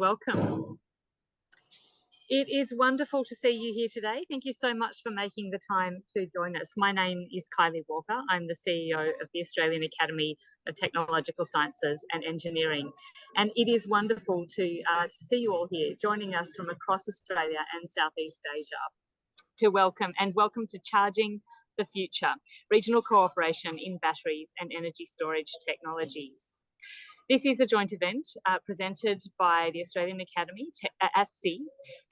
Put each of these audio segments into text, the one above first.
welcome. It is wonderful to see you here today. Thank you so much for making the time to join us. My name is Kylie Walker. I'm the CEO of the Australian Academy of Technological Sciences and Engineering. And it is wonderful to see you all here joining us from across Australia and Southeast Asia to welcome to Charging the Future, regional cooperation in batteries and energy storage technologies. This is a joint event presented by the Australian Academy, ATSE,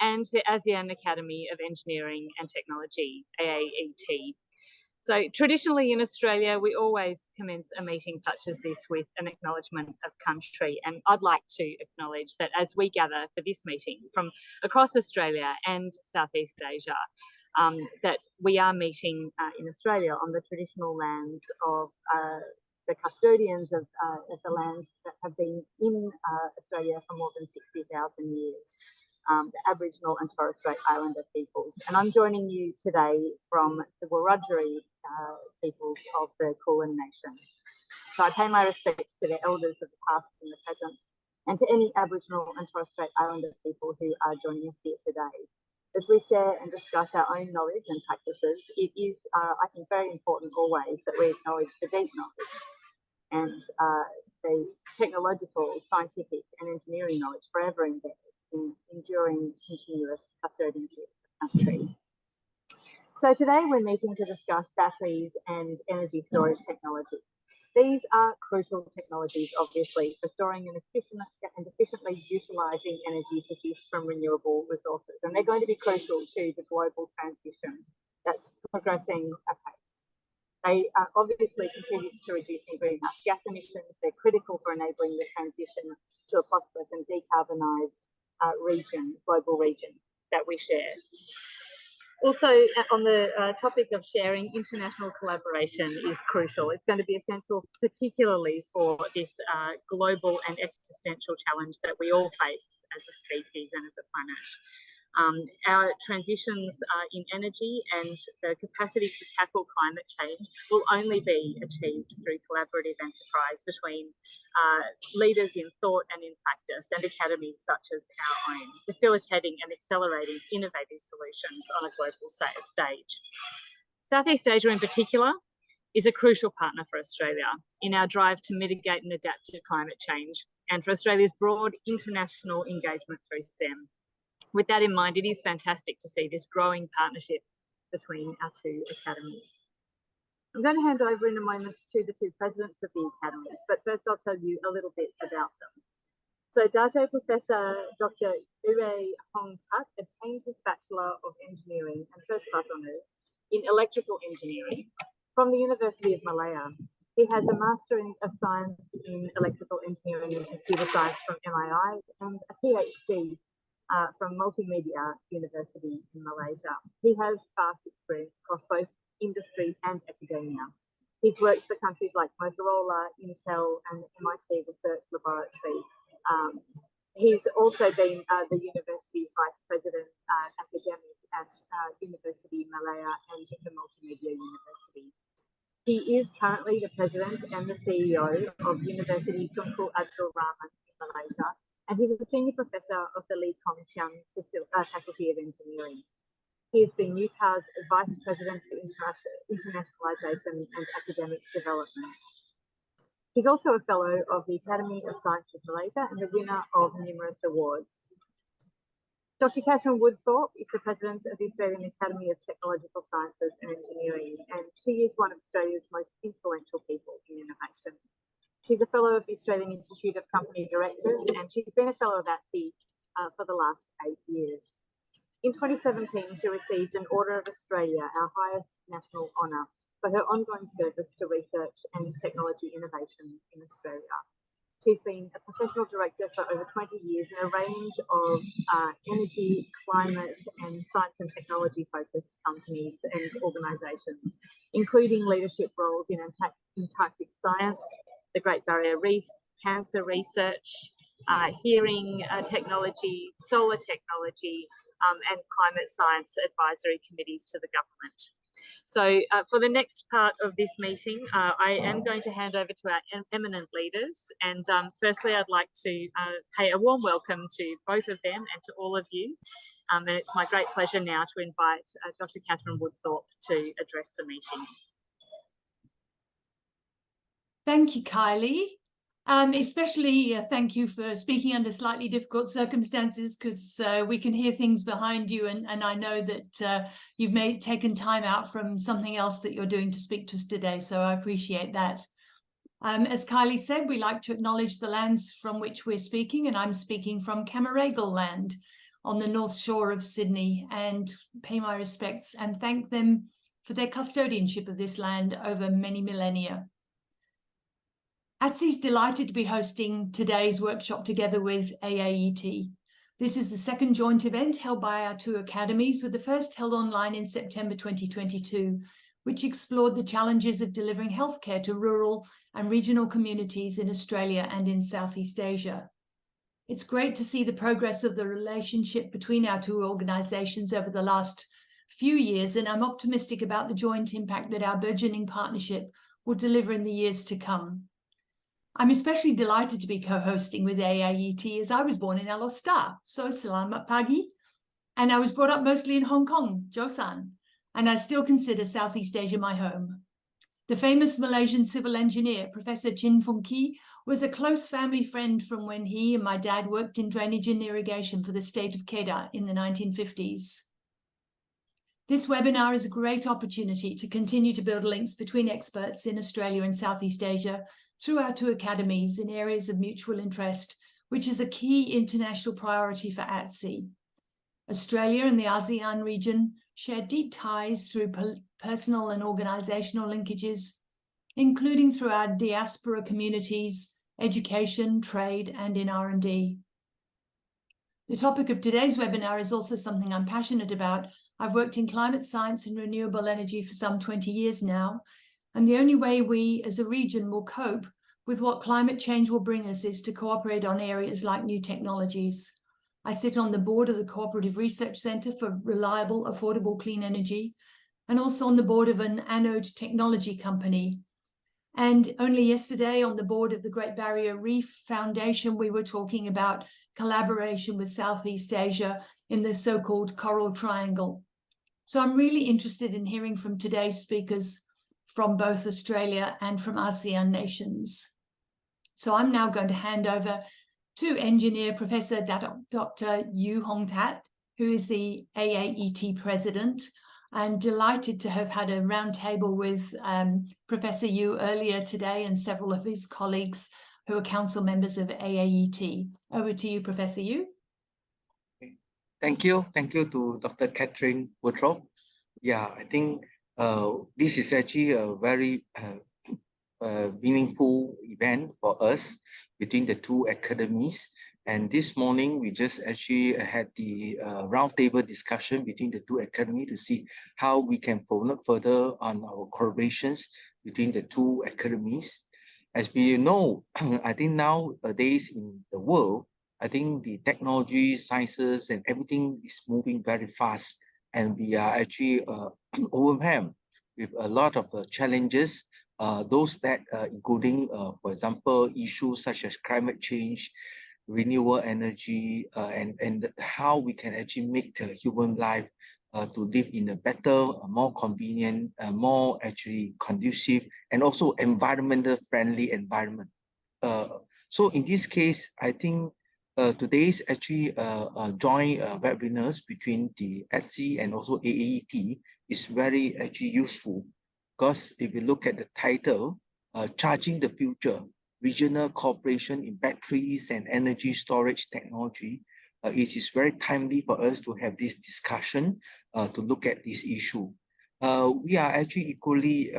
and the ASEAN Academy of Engineering and Technology, AAET. So traditionally in Australia, we always commence a meeting such as this with an acknowledgement of country. And I'd like to acknowledge that as we gather for this meeting from across Australia and Southeast Asia, that we are meeting in Australia on the traditional lands of the custodians of the lands that have been in Australia for more than 60,000 years, the Aboriginal and Torres Strait Islander peoples. And I'm joining you today from the Wiradjuri peoples of the Kulin Nation. So I pay my respects to the elders of the past and the present, and to any Aboriginal and Torres Strait Islander people who are joining us here today. As we share and discuss our own knowledge and practices, it is, I think, very important always that we acknowledge the deep knowledge and the technological, scientific and engineering knowledge forever embedded in enduring continuous custodianship of the country. So today we're meeting to discuss batteries and energy storage technology. These are crucial technologies, obviously, for storing and efficiently utilising energy produced from renewable resources. And they're going to be crucial to the global transition that's progressing apace. They obviously contribute to reducing greenhouse gas emissions. They're critical for enabling the transition to a prosperous and decarbonised global region that we share. Also, on the topic of sharing, international collaboration is crucial. It's going to be essential, particularly for this global and existential challenge that we all face as a species and as a planet. Our transitions in energy and the capacity to tackle climate change will only be achieved through collaborative enterprise between leaders in thought and in practice and academies such as our own, facilitating and accelerating innovative solutions on a global stage. Southeast Asia in particular is a crucial partner for Australia in our drive to mitigate and adapt to climate change and for Australia's broad international engagement through STEM. With that in mind, it is fantastic to see this growing partnership between our two academies. I'm going to hand over in a moment to the two presidents of the academies, but first I'll tell you a little bit about them. So Dato Professor Dr. Ure Hong Tak obtained his Bachelor of Engineering and First Class Honours in Electrical Engineering from the University of Malaya. He has a Master of Science in Electrical Engineering and Computer Science from MII and a PhD from Multimedia University in Malaysia. He has vast experience across both industry and academia. He's worked for countries like Motorola, Intel and MIT Research Laboratory. He's also been the university's Vice President academic at University Malaya and the Multimedia University. He is currently the President and the CEO of University Tunku Abdul Rahman in Malaysia, and he's a Senior Professor of the Lee Kong Chiang Faculty of Engineering. He has been Utah's Vice President for Internationalisation and Academic Development. He's also a Fellow of the Academy of Sciences Malaysia and the winner of numerous awards. Dr. Katherine Woodthorpe is the President of the Australian Academy of Technological Sciences and Engineering, and she is one of Australia's most influential people in innovation. She's a Fellow of the Australian Institute of Company Directors, and she's been a Fellow of ATSE for the last 8 years. In 2017, she received an Order of Australia, our highest national honour, for her ongoing service to research and technology innovation in Australia. She's been a professional director for over 20 years in a range of energy, climate and science and technology focused companies and organisations, including leadership roles in Antarctic science, the Great Barrier Reef, cancer research, hearing technology, solar technology, and climate science advisory committees to the government. So for the next part of this meeting, I am going to hand over to our eminent leaders. And firstly, I'd like to pay a warm welcome to both of them and to all of you. And it's my great pleasure now to invite Dr. Katherine Woodthorpe to address the meeting. Thank you, Kylie. Especially thank you for speaking under slightly difficult circumstances, because we can hear things behind you, and I know that you've taken time out from something else that you're doing to speak to us today, so I appreciate that. As Kylie said, we like to acknowledge the lands from which we're speaking, and I'm speaking from Camaragal land on the north shore of Sydney, and pay my respects and thank them for their custodianship of this land over many millennia. ATSE is delighted to be hosting today's workshop together with AAET. This is the second joint event held by our two academies, with the first held online in September 2022, which explored the challenges of delivering healthcare to rural and regional communities in Australia and in Southeast Asia. It's great to see the progress of the relationship between our two organisations over the last few years, and I'm optimistic about the joint impact that our burgeoning partnership will deliver in the years to come. I'm especially delighted to be co-hosting with AAET, as I was born in Alor, so selamat pagi, and I was brought up mostly in Hong Kong, Joseon, and I still consider Southeast Asia my home. The famous Malaysian civil engineer, Professor Chin Fung Kee, was a close family friend from when he and my dad worked in drainage and irrigation for the state of Kedah in the 1950s. This webinar is a great opportunity to continue to build links between experts in Australia and Southeast Asia through our two academies in areas of mutual interest, which is a key international priority for ATSE. Australia and the ASEAN region share deep ties through personal and organisational linkages, including through our diaspora communities, education, trade, and in R&D. The topic of today's webinar is also something I'm passionate about. I've worked in climate science and renewable energy for some 20 years now, and the only way we as a region will cope with what climate change will bring us is to cooperate on areas like new technologies. I sit on the board of the Cooperative Research Centre for Reliable, Affordable, Clean Energy, and also on the board of an anode technology company. And only yesterday on the board of the Great Barrier Reef Foundation, we were talking about collaboration with Southeast Asia in the so-called Coral Triangle. So I'm really interested in hearing from today's speakers from both Australia and from ASEAN nations. So I'm now going to hand over to engineer Professor Dato, Dr. Yu Hong Tat, who is the AAET President. I'm delighted to have had a roundtable with Professor Yu earlier today and several of his colleagues who are council members of AAET. Over to you, Professor Yu. Thank you. Thank you to Dr. Katherine Woodthorpe. Yeah, I think this is actually a very meaningful event for us between the two academies. And this morning, we just actually had the roundtable discussion between the two academies to see how we can follow further on our collaborations between the two academies. As we know, I think nowadays in the world, I think the technology, sciences, and everything is moving very fast. And we are actually overwhelmed with a lot of challenges, those that including, for example, issues such as climate change, renewable energy, and how we can actually make the human life to live in a better, more convenient, more actually conducive, and also environmental friendly environment. So in this case, I think today's actually joint webinars between the ATSE and also AAET is very actually useful, because if you look at the title, Charging the Future, Regional Cooperation in Batteries and Energy Storage Technology, it is very timely for us to have this discussion to look at this issue. We are actually equally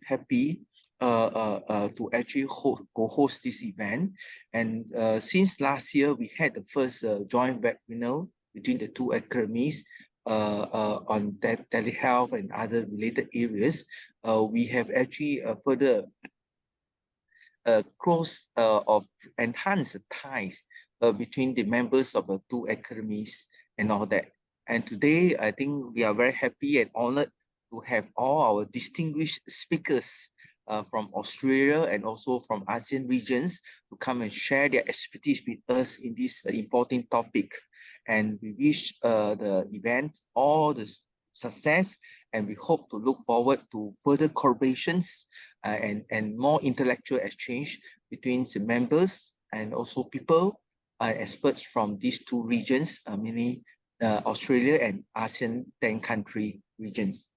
happy to actually host this event. And since last year, we had the first joint webinar between the two academies on telehealth and other related areas. We have actually further close or enhance the ties between the members of the two academies and all that. And today, I think we are very happy and honored to have all our distinguished speakers from Australia and also from ASEAN regions to come and share their expertise with us in this important topic. And we wish the event all the success, and we hope to look forward to further collaborations and more intellectual exchange between the members and also people, experts from these two regions, mainly Australia and ASEAN 10 country regions.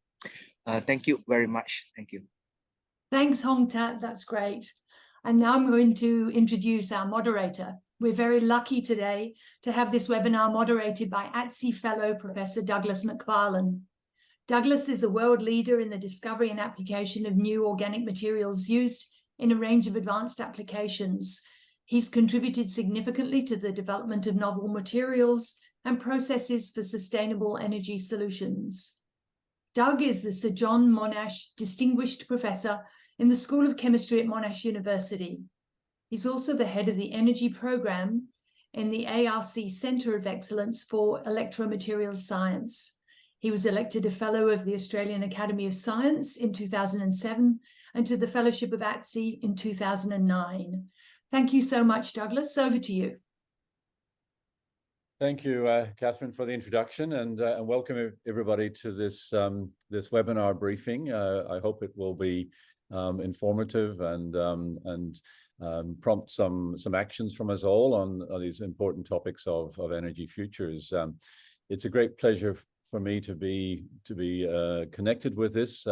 Thank you very much. Thank you. Thanks, Hong Tat. That's great. And now I'm going to introduce our moderator. We're very lucky today to have this webinar moderated by ATSE Fellow Professor Douglas McFarlane. Douglas is a world leader in the discovery and application of new organic materials used in a range of advanced applications. He's contributed significantly to the development of novel materials and processes for sustainable energy solutions. Doug is the Sir John Monash Distinguished Professor in the School of Chemistry at Monash University. He's also the head of the Energy Program in the ARC Centre of Excellence for Electromaterials Science. He was elected a Fellow of the Australian Academy of Science in 2007 and to the Fellowship of ATSE in 2009. Thank you so much, Douglas. Over to you. Thank you, Katherine, for the introduction, and welcome everybody to this this webinar briefing. I hope it will be informative and prompt some actions from us all on these important topics of energy futures. It's a great pleasure for me to be connected with this.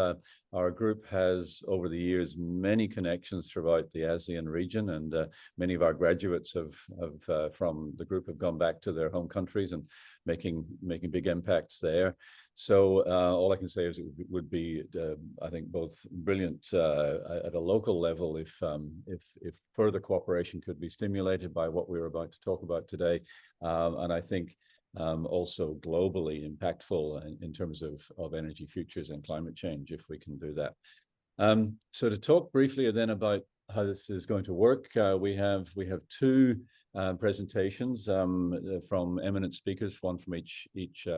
Our group has, over the years, many connections throughout the ASEAN region, and many of our graduates from the group have gone back to their home countries and making big impacts there. So all I can say is it would be, I think, both brilliant at a local level if further cooperation could be stimulated by what we're about to talk about today, and I think also globally impactful in terms of energy futures and climate change, if we can do that. So to talk briefly then about how this is going to work, we have two presentations from eminent speakers, one from each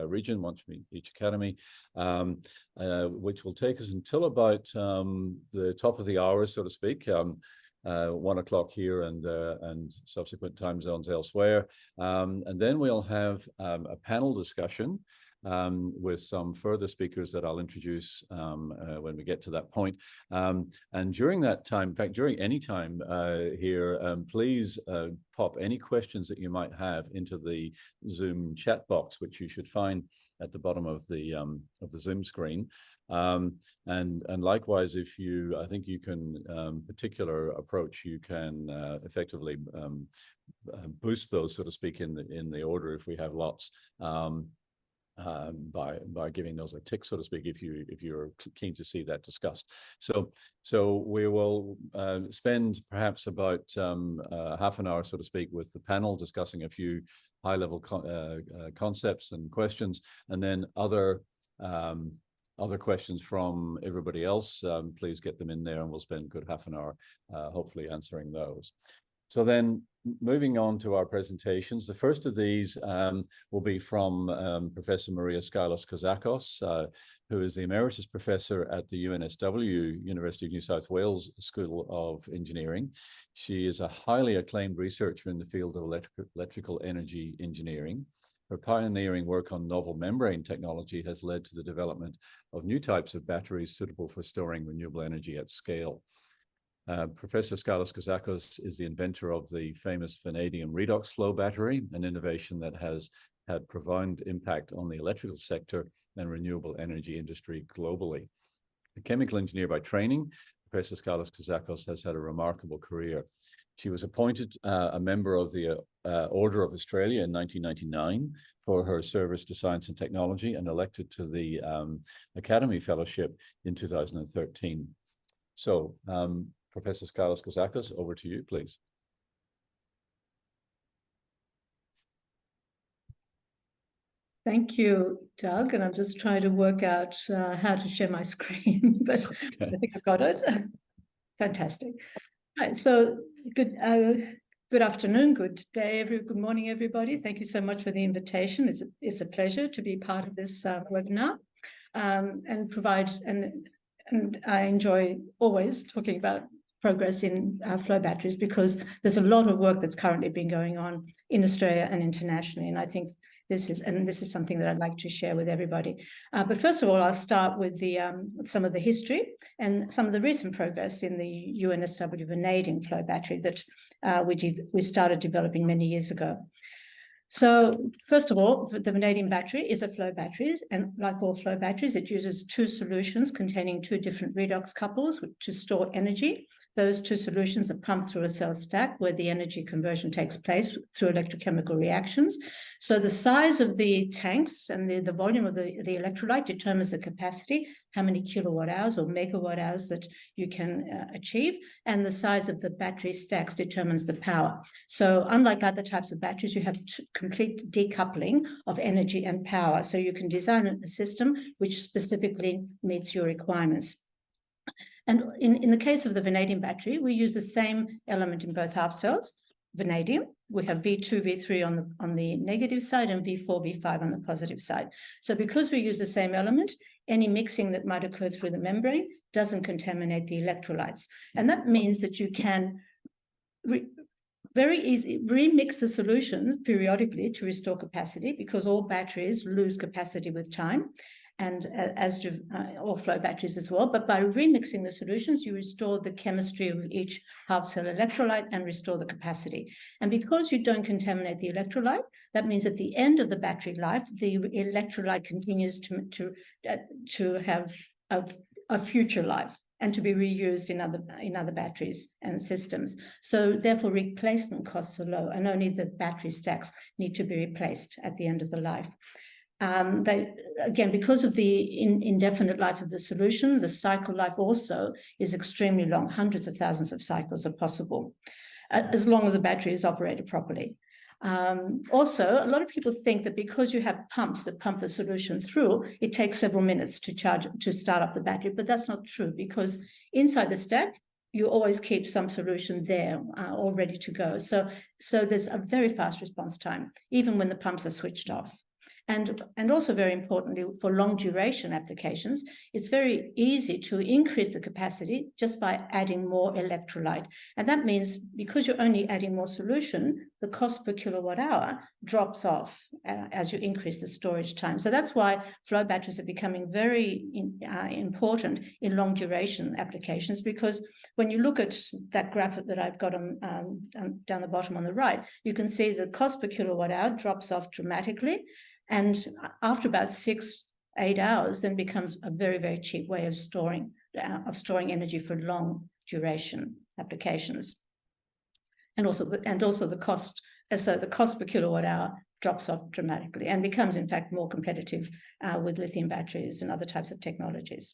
region, one from each academy, which will take us until about the top of the hour, so to speak. 1 o'clock here and subsequent time zones elsewhere. And then we'll have a panel discussion with some further speakers that I'll introduce when we get to that point. And during that time, in fact, during any time here, please pop any questions that you might have into the Zoom chat box, which you should find at the bottom of the Zoom screen. And likewise, I think you can, particular approach, you can effectively boost those, so to speak, in the order if we have lots. By giving those a tick, so to speak, if you're keen to see that discussed. So we will spend perhaps about half an hour, so to speak, with the panel discussing a few high-level concepts and questions, and then other questions from everybody else. Please get them in there, and we'll spend a good half an hour hopefully answering those. So then, moving on to our presentations, the first of these will be from Professor Maria Skylos-Kazakos, who is the Emeritus Professor at the UNSW, University of New South Wales School of Engineering. She is a highly acclaimed researcher in the field of electrical energy engineering. Her pioneering work on novel membrane technology has led to the development of new types of batteries suitable for storing renewable energy at scale. Professor Skylos-Kazakos is the inventor of the famous vanadium redox flow battery, an innovation that has had profound impact on the electrical sector and renewable energy industry globally. A chemical engineer by training, Professor Skylos-Kazakos has had a remarkable career. She was appointed a member of the Order of Australia in 1999 for her service to science and technology, and elected to the Academy Fellowship in 2013. So, Professor Skylos-Kazakos, over to you, please. Thank you, Doug. And I'm just trying to work out how to share my screen, but I think I've got it. Fantastic. Right, so good afternoon, good day, good morning, everybody. Thank you so much for the invitation. It's a pleasure to be part of this webinar and provide, and I enjoy always talking about progress in flow batteries, because there's a lot of work that's currently been going on in Australia and internationally, and I think this is something that I'd like to share with everybody. But first of all, I'll start with some of the history and some of the recent progress in the UNSW vanadium flow battery that we started developing many years ago. So first of all, the vanadium battery is a flow battery, and like all flow batteries, it uses two solutions containing two different redox couples to store energy. Those two solutions are pumped through a cell stack where the energy conversion takes place through electrochemical reactions. So the size of the tanks and the volume of the electrolyte determines the capacity, how many kilowatt hours or megawatt hours that you can achieve, and the size of the battery stacks determines the power. So unlike other types of batteries, you have complete decoupling of energy and power. So you can design a system which specifically meets your requirements. And in the case of the vanadium battery, we use the same element in both half cells, vanadium. We have V2, V3 on the negative side and V4, V5 on the positive side. So because we use the same element, any mixing that might occur through the membrane doesn't contaminate the electrolytes. And that means that you can very easily remix the solutions periodically to restore capacity, because all batteries lose capacity with time, and as do all flow batteries as well. But by remixing the solutions, you restore the chemistry of each half cell electrolyte and restore the capacity. And because you don't contaminate the electrolyte, that means at the end of the battery life, the electrolyte continues to have a future life and to be reused in other batteries and systems. So therefore, replacement costs are low, and only the battery stacks need to be replaced at the end of the life. Again, because of the indefinite life of the solution, the cycle life also is extremely long. Hundreds of thousands of cycles are possible, as long as the battery is operated properly. Also, a lot of people think that because you have pumps that pump the solution through, it takes several minutes to start up the battery, but that's not true, because inside the stack, you always keep some solution there all ready to go. So there's a very fast response time, even when the pumps are switched off. And also very importantly, for long duration applications, it's very easy to increase the capacity just by adding more electrolyte. And that means because you're only adding more solution, the cost per kilowatt hour drops off as you increase the storage time. So that's why flow batteries are becoming very important in long duration applications, because when you look at that graph that I've got down the bottom on the right, you can see the cost per kilowatt hour drops off dramatically. And after about 6-8 hours, then becomes a very, very cheap way of storing energy for long duration applications. And also the cost, so the cost per kilowatt hour drops off dramatically and becomes, in fact, more competitive with lithium batteries and other types of technologies.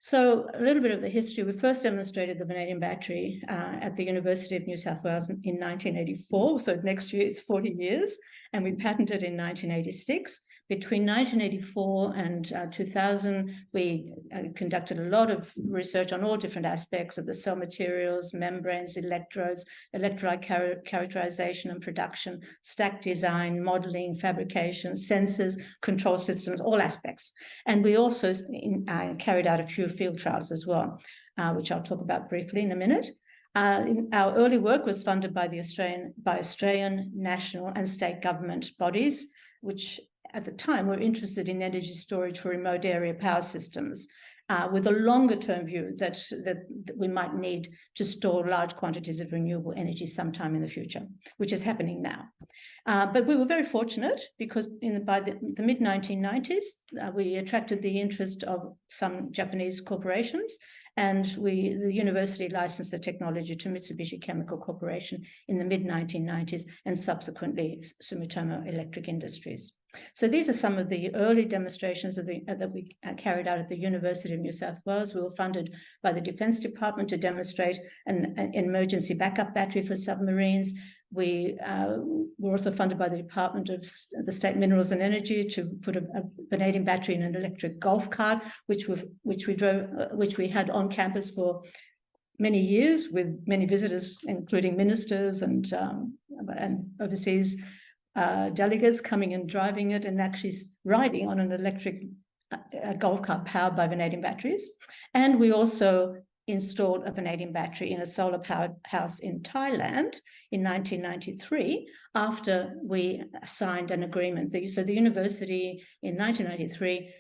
So a little bit of the history. We first demonstrated the vanadium battery at the University of New South Wales in 1984. So next year it's 40 years, and we patented in 1986. Between 1984 and 2000, we conducted a lot of research on all different aspects of the cell materials, membranes, electrodes, electrolyte characterization and production, stack design, modeling, fabrication, sensors, control systems, all aspects. And we also carried out a few field trials as well, which I'll talk about briefly in a minute. Our early work was funded by Australian national and state government bodies, which at the time were interested in energy storage for remote area power systems, with a longer term view that we might need to store large quantities of renewable energy sometime in the future, which is happening now. But we were very fortunate because by the mid-1990s, we attracted the interest of some Japanese corporations, and the university licensed the technology to Mitsubishi Chemical Corporation in the mid-1990s, and subsequently Sumitomo Electric Industries. So these are some of the early demonstrations that we carried out at the University of New South Wales. We were funded by the Defence Department to demonstrate an emergency backup battery for submarines. We were also funded by the Department of the State Minerals and Energy to put a vanadium battery in an electric golf cart, which we had on campus for many years with many visitors, including ministers and overseas delegates coming and driving it and actually riding on an electric golf cart powered by vanadium batteries. And we also installed a vanadium battery in a solar powered house in Thailand in 1993 after we signed an agreement. So the university in 1993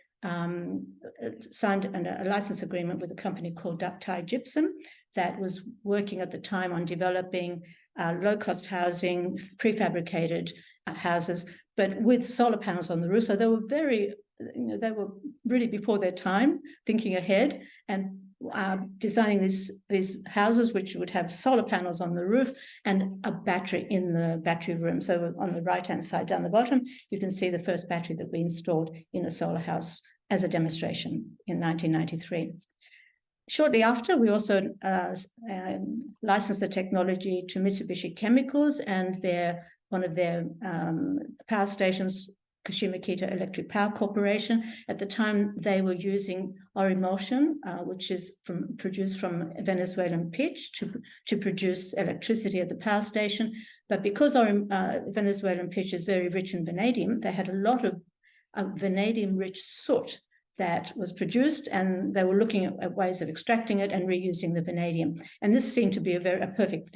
signed a license agreement with a company called Thai Gypsum that was working at the time on developing low-cost housing, prefabricated houses, but with solar panels on the roof. So they were they were really before their time, thinking ahead and designing these houses which would have solar panels on the roof and a battery in the battery room. So on the right-hand side down the bottom, you can see the first battery that we installed in a solar house as a demonstration in 1993. Shortly after, we also licensed the technology to Mitsubishi Chemicals and one of their power stations, Kashimakita Electric Power Corporation. At the time, they were using emulsion, which is produced from Venezuelan pitch to produce electricity at the power station. But because Venezuelan pitch is very rich in vanadium, they had a lot of vanadium-rich soot that was produced, and they were looking at ways of extracting it and reusing the vanadium. And this seemed to be a perfect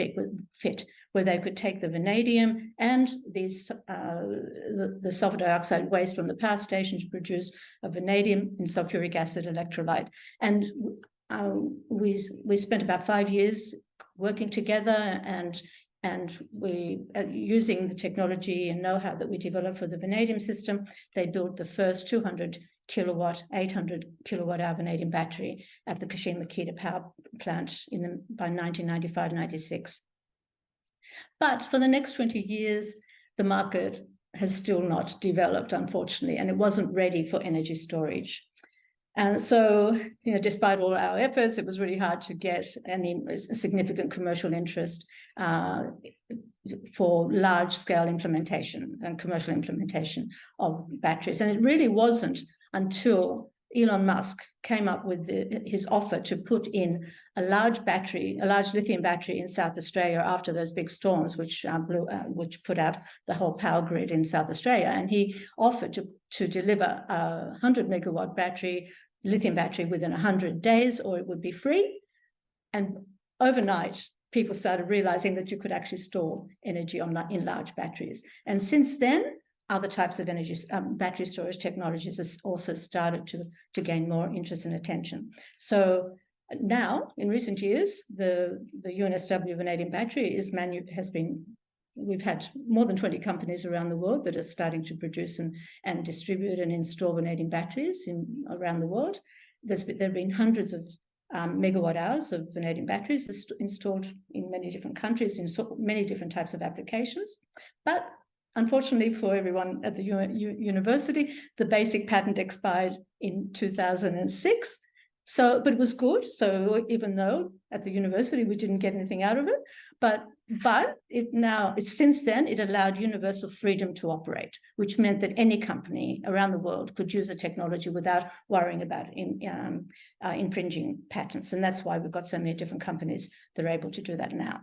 fit, where they could take the vanadium and the sulfur dioxide waste from the power station to produce a vanadium and sulfuric acid electrolyte. And we spent about 5 years working together, and we using the technology and know-how that we developed for the vanadium system. They built the first 200 kilowatt, 800 kilowatt hour vanadium battery at the Kashimakita power plant by 1995-96. But for the next 20 years, the market has still not developed, unfortunately, and it wasn't ready for energy storage. And so, despite all our efforts, it was really hard to get any significant commercial interest for large-scale implementation and commercial implementation of batteries. And it really wasn't until Elon Musk came up with his offer to put in a large lithium battery in South Australia after those big storms, which put out the whole power grid in South Australia. And he offered to deliver a 100 megawatt lithium battery within 100 days, or it would be free. And overnight, people started realizing that you could actually store energy in large batteries. And since then, other types of battery storage technologies has also started to gain more interest and attention. So now, in recent years, the UNSW vanadium battery we've had more than 20 companies around the world that are starting to produce and distribute and install vanadium batteries around the world. There have been hundreds of megawatt hours of vanadium batteries installed in many different countries, in many different types of applications. But unfortunately for everyone at the university, the basic patent expired in 2006. But it was good. So even though at the university we didn't get anything out of it, but since then it allowed universal freedom to operate, which meant that any company around the world could use the technology without worrying about infringing patents. And that's why we've got so many different companies that are able to do that now.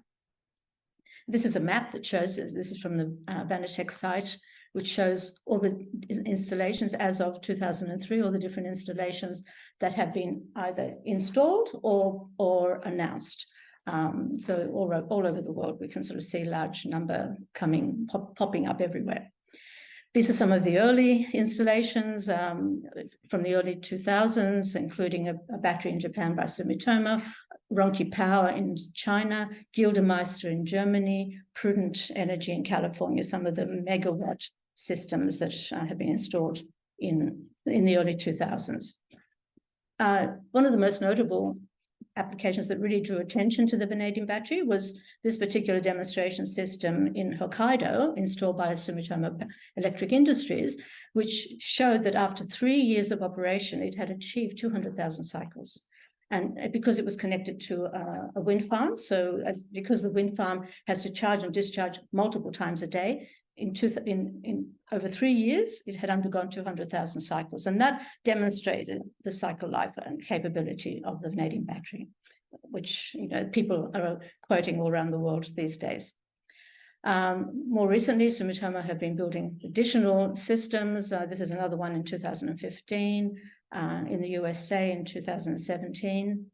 This is a map that shows, this is from the Vanitech site, which shows all the installations as of 2003, all the different installations that have been either installed or announced. So all over the world, we can sort of see a large number popping up everywhere. These are some of the early installations from the early 2000s, including a battery in Japan by Sumitomo, Ronki Power in China, Gildemeister in Germany, Prudent Energy in California, some of the megawatt systems that have been installed in the early 2000s. One of the most notable applications that really drew attention to the vanadium battery was this particular demonstration system in Hokkaido, installed by Sumitomo Electric Industries, which showed that after 3 years of operation, it had achieved 200,000 cycles. And because it was connected to a wind farm, because the wind farm has to charge and discharge multiple times a day, in over 3 years, it had undergone 200,000 cycles. And that demonstrated the cycle life and capability of the vanadium battery. which people are quoting all around the world these days. More recently, Sumitomo have been building additional systems. This is another one in 2015, in the USA in 2017.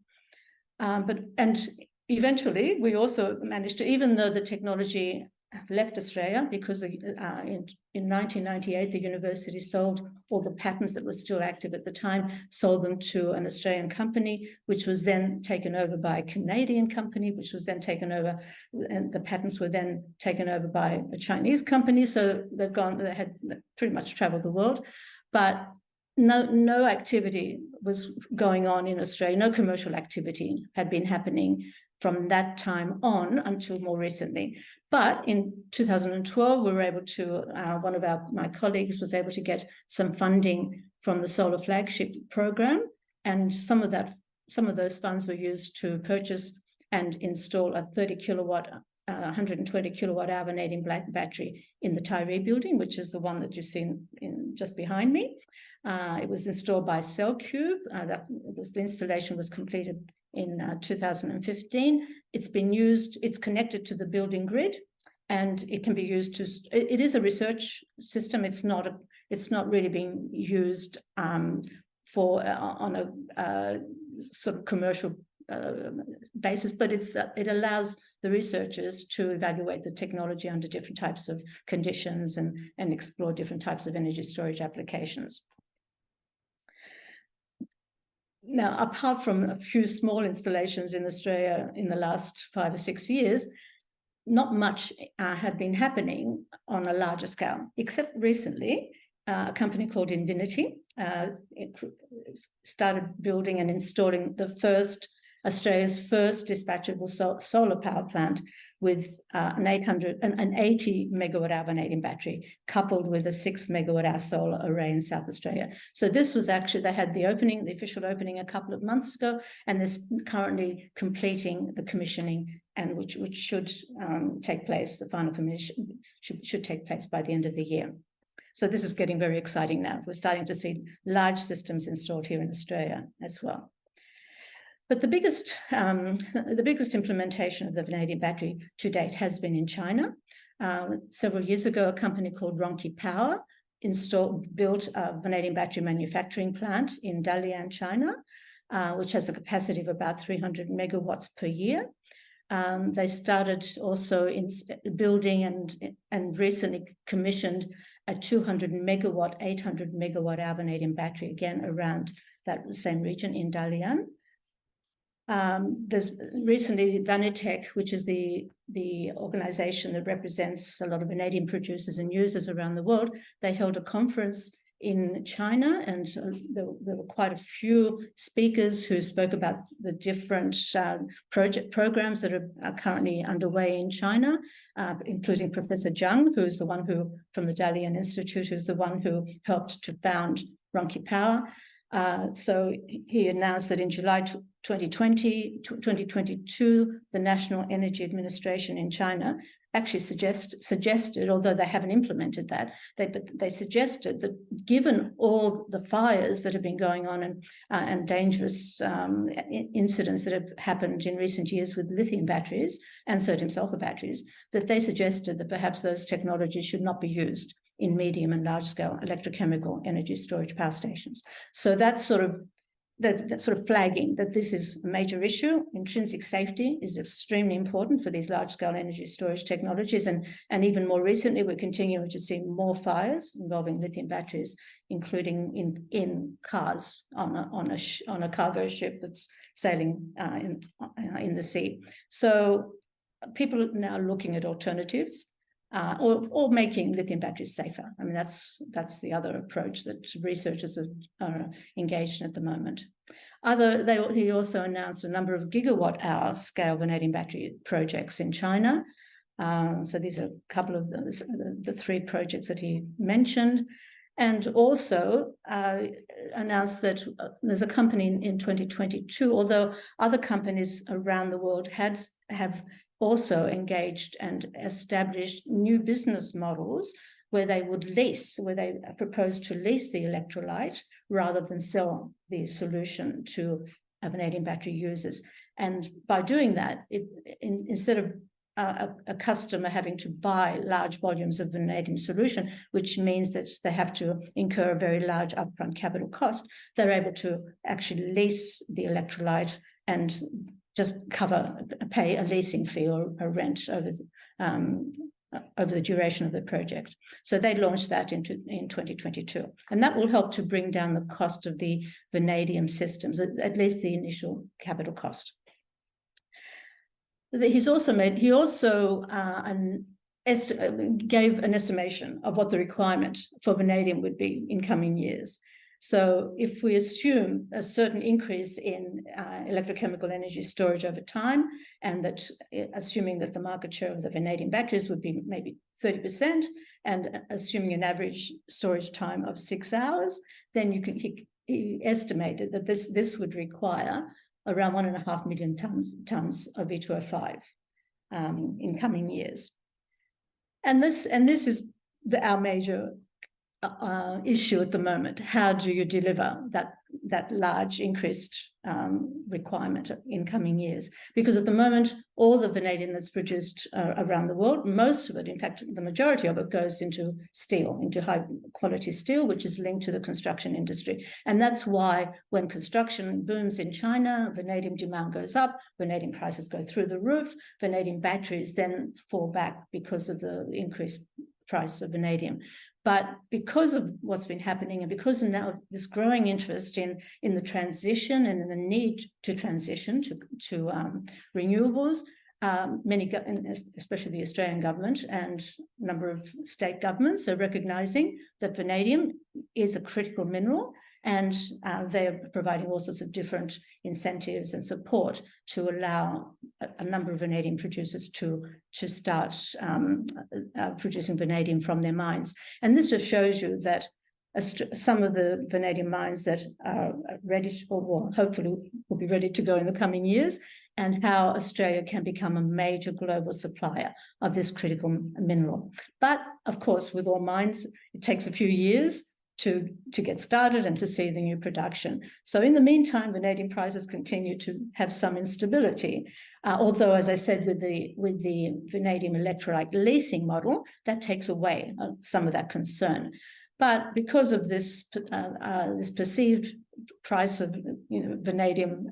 And eventually, we also managed to, even though the technology left Australia, because in 1998, the university sold all the patents that were still active at the time, sold them to an Australian company, which was then taken over by a Canadian company, which was then taken over, and the patents were then taken over by a Chinese company. So they had pretty much traveled the world, but no activity was going on in Australia. No commercial activity had been happening from that time on until more recently. But in 2012, we were able to, one of my colleagues was able to get some funding from the Solar Flagship program. And some of those funds were used to purchase and install a 30 kilowatt, 120 kilowatt hour vanadium battery in the Tyree building, which is the one that you've seen just behind me. It was installed by CellCube. The installation was completed in 2015. It's been used, it's connected to the building grid, and it can be used to, it is a research system. It's not really being used for on a sort of commercial basis, but it allows the researchers to evaluate the technology under different types of conditions and explore different types of energy storage applications. Now, apart from a few small installations in Australia in the last 5 or 6 years, not much had been happening on a larger scale, except recently, a company called Invinity started building and installing Australia's first dispatchable solar power plant with an 80 megawatt hour vanadium battery coupled with a 6 megawatt hour solar array in South Australia. So this was actually, they had the official opening a couple of months ago, and they're currently completing the commissioning, and which should take place, the final commission should take place by the end of the year. So this is getting very exciting now. We're starting to see large systems installed here in Australia as well. But the biggest implementation of the vanadium battery to date has been in China. Several years ago, a company called Ronqi Power built a vanadium battery manufacturing plant in Dalian, China, which has a capacity of about 300 megawatts per year. They started also in building and recently commissioned a 200 megawatt, 800 megawatt hour vanadium battery, again around that same region in Dalian. There's recently Vanitec, which is the organization that represents a lot of vanadium producers and users around the world. They held a conference in China, and there were quite a few speakers who spoke about the different programs that are currently underway in China, including Professor Zhang, who's the one from the Dalian Institute, who's the one who helped to found Ronqi Power. So he announced that in July 2022, the National Energy Administration in China actually suggested, although they haven't implemented that, they suggested that given all the fires that have been going on and dangerous incidents that have happened in recent years with lithium batteries and sodium sulfur batteries, that they suggested that perhaps those technologies should not be used in medium and large scale electrochemical energy storage power stations. So that's sort of flagging that this is a major issue. Intrinsic safety is extremely important for these large scale energy storage technologies. And even more recently, we're continuing to see more fires involving lithium batteries, including in cars on a cargo ship that's sailing in the sea. So people are now looking at alternatives. Or making lithium batteries safer. I mean, that's the other approach that researchers are engaged in at the moment. He also announced a number of gigawatt-hour scale vanadium battery projects in China. So these are a couple of the 3 projects that he mentioned. And also announced that there's a company in 2022, although other companies around the world have also engaged and established new business models where they propose to lease the electrolyte rather than sell the solution to vanadium battery uses. And by doing that, instead of a customer having to buy large volumes of vanadium solution, which means that they have to incur a very large upfront capital cost, they're able to actually lease the electrolyte and just pay a leasing fee or a rent over the duration of the project. So they launched that in 2022. And that will help to bring down the cost of the vanadium systems, at least the initial capital cost. He also gave an estimation of what the requirement for vanadium would be in coming years. So if we assume a certain increase in electrochemical energy storage over time, and that assuming that the market share of the vanadium batteries would be maybe 30%, and assuming an average storage time of 6 hours, then he estimated that this would require around 1.5 million tons of V2O5 in coming years. And this is our major issue at the moment. How do you deliver that large increased requirement in coming years? Because at the moment, all the vanadium that's produced around the world, most of it, in fact, the majority of it goes into steel, into high quality steel, which is linked to the construction industry. And that's why when construction booms in China, vanadium demand goes up, vanadium prices go through the roof, vanadium batteries then fall back because of the increased price of vanadium. But because of what's been happening, and because of now this growing interest in the transition and in the need to transition to renewables, many, especially the Australian government and a number of state governments, are recognising that vanadium is a critical mineral, and they're providing all sorts of different incentives and support to allow a number of vanadium producers to start producing vanadium from their mines. And this just shows you that some of the vanadium mines that are ready to, or hopefully will be ready to go in the coming years, and how Australia can become a major global supplier of this critical mineral. But of course, with all mines, it takes a few years to get started and to see the new production. So in the meantime, vanadium prices continue to have some instability. Although, as I said, with the vanadium electrolyte leasing model, that takes away some of that concern. But because of this perceived price of vanadium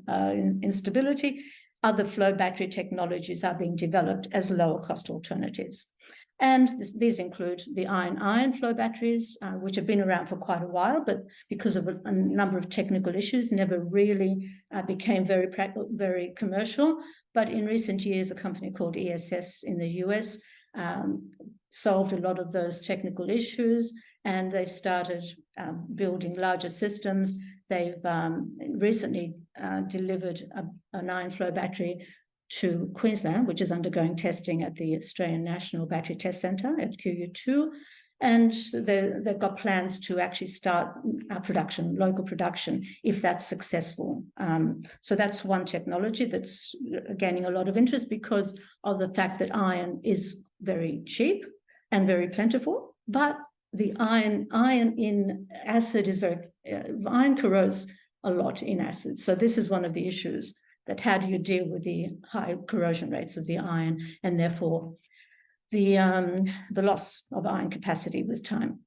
instability, other flow battery technologies are being developed as lower cost alternatives. And these include the iron-iron flow batteries, which have been around for quite a while, but because of a number of technical issues, never really became very commercial. But in recent years, a company called ESS in the US solved a lot of those technical issues, and they've started building larger systems. They've recently delivered an iron flow battery to Queensland, which is undergoing testing at the Australian National Battery Test Centre at QU2. And they've got plans to actually start local production, if that's successful. So that's one technology that's gaining a lot of interest because of the fact that iron is very cheap and very plentiful, but the iron in acid is iron corrodes a lot in acid. So this is one of the issues, that how do you deal with the high corrosion rates of the iron, and therefore the loss of iron capacity with time.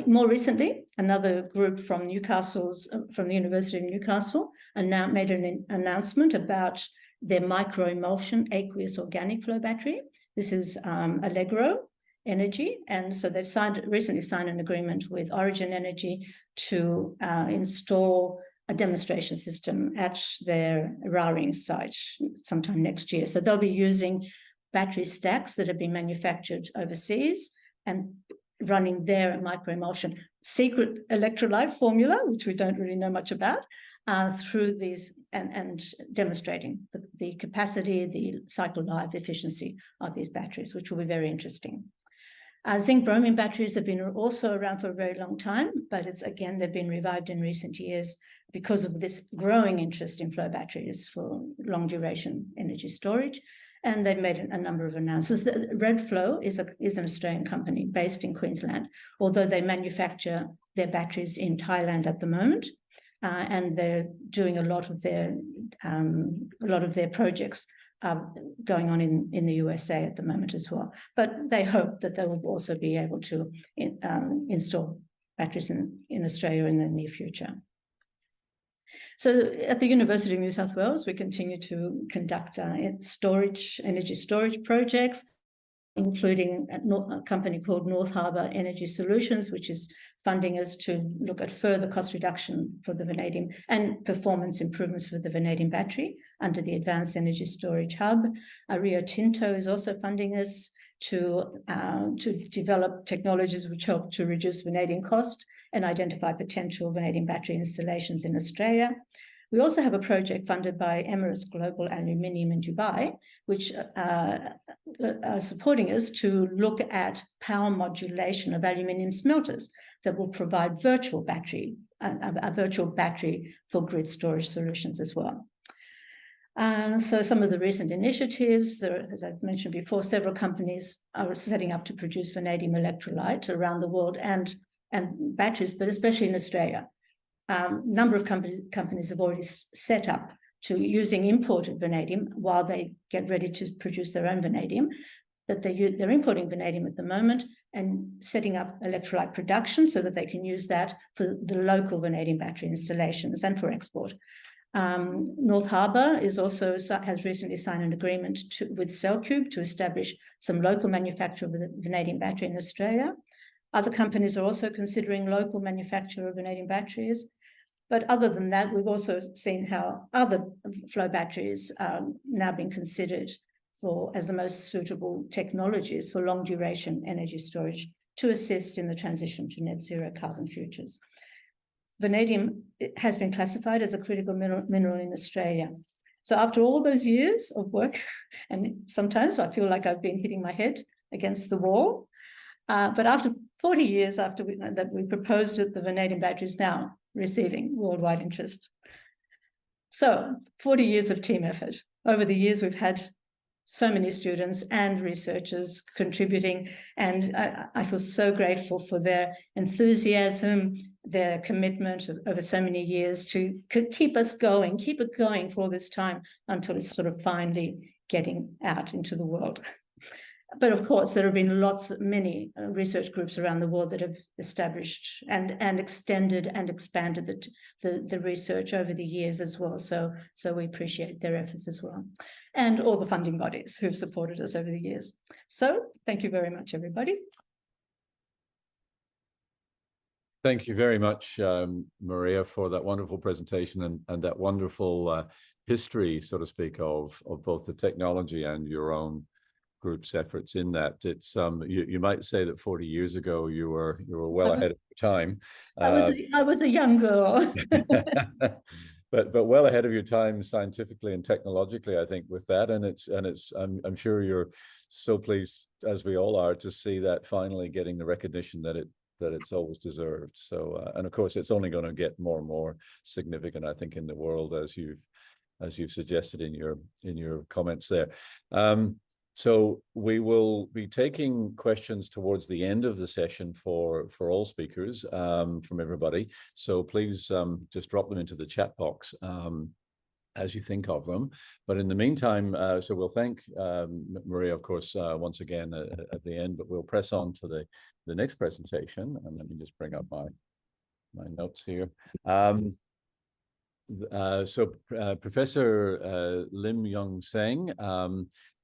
More recently, another group from the University of Newcastle made an announcement about their microemulsion aqueous organic flow battery. This is Allegro Energy, and so they've recently signed an agreement with Origin Energy to install a demonstration system at their Raring site sometime next year. So they'll be using battery stacks that have been manufactured overseas and running their microemulsion secret electrolyte formula, which we don't really know much about, through these and demonstrating the capacity, the cycle life efficiency of these batteries, which will be very interesting. Zinc bromine batteries have been also around for a very long time, but they've been revived in recent years because of this growing interest in flow batteries for long duration energy storage. And they've made a number of announcements. Redflow is an Australian company based in Queensland, although they manufacture their batteries in Thailand at the moment. and they're doing a lot of their projects going on in the USA at the moment as well. But they hope that they will also be able to install batteries in Australia in the near future. So at the University of New South Wales, we continue to conduct energy storage projects, including a company called North Harbour Energy Solutions, which is funding us to look at further cost reduction for the vanadium and performance improvements for the vanadium battery under the Advanced Energy Storage Hub. Rio Tinto is also funding us to develop technologies which help to reduce vanadium cost and identify potential vanadium battery installations in Australia. We also have a project funded by Emirates Global Aluminium in Dubai, which are supporting us to look at power modulation of aluminium smelters that will provide a virtual battery for grid storage solutions as well. So some of the recent initiatives, as I've mentioned before, several companies are setting up to produce vanadium electrolyte around the world and batteries, but especially in Australia. Number of companies have already set up to using imported vanadium while they get ready to produce their own vanadium. But they're importing vanadium at the moment and setting up electrolyte production so that they can use that for the local vanadium battery installations and for export. North Harbour has recently signed an agreement with CellCube to establish some local manufacture of the vanadium battery in Australia. Other companies are also considering local manufacture of vanadium batteries. But other than that, we've also seen how other flow batteries are now being considered as the most suitable technologies for long duration energy storage to assist in the transition to net zero carbon futures. Vanadium has been classified as a critical mineral in Australia. So after all those years of work, and sometimes I feel like I've been hitting my head against the wall, but after 40 years after we proposed it, the vanadium battery is now receiving worldwide interest. So 40 years of team effort. Over the years, we've had so many students and researchers contributing, and I feel so grateful for their enthusiasm, their commitment over so many years to keep it going for all this time until it's sort of finally getting out into the world. But of course, there have been many research groups around the world that have established and extended and expanded the research over the years as well. So we appreciate their efforts as well. And all the funding bodies who've supported us over the years. So thank you very much, everybody. Thank you very much, Maria, for that wonderful presentation and that wonderful history, so to speak, of both the technology and your own group's efforts in that. It's you might say that 40 years ago you were well ahead of your time. I was a young girl. but well ahead of your time scientifically and technologically, I think, with that. And I'm sure you're so pleased, as we all are, to see that finally getting the recognition that it's always deserved. So and of course it's only going to get more and more significant, I think, in the world, as you've suggested in your comments there. So we will be taking questions towards the end of the session for all speakers from everybody. So please just drop them into the chat box as you think of them. But in the meantime, so we'll thank Maria, of course, once again at the end, but we'll press on to the next presentation. And let me just bring up my notes here. So Professor Lim Yong Seng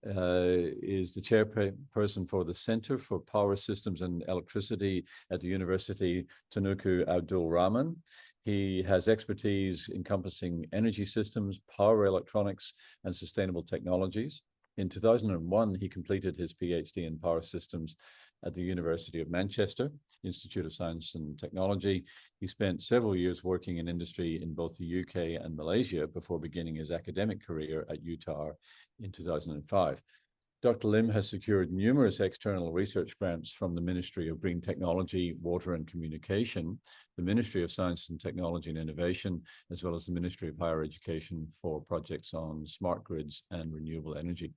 is the chairperson for the Center for Power Systems and Electricity at the University Tunku Abdul Rahman. He has expertise encompassing energy systems, power electronics, and sustainable technologies. In 2001, he completed his PhD in power systems at the University of Manchester, Institute of Science and Technology. He spent several years working in industry in both the UK and Malaysia before beginning his academic career at Utah in 2005. Dr. Lim has secured numerous external research grants from the Ministry of Green Technology, Water and Communication, the Ministry of Science and Technology and Innovation, as well as the Ministry of Higher Education for projects on smart grids and renewable energy.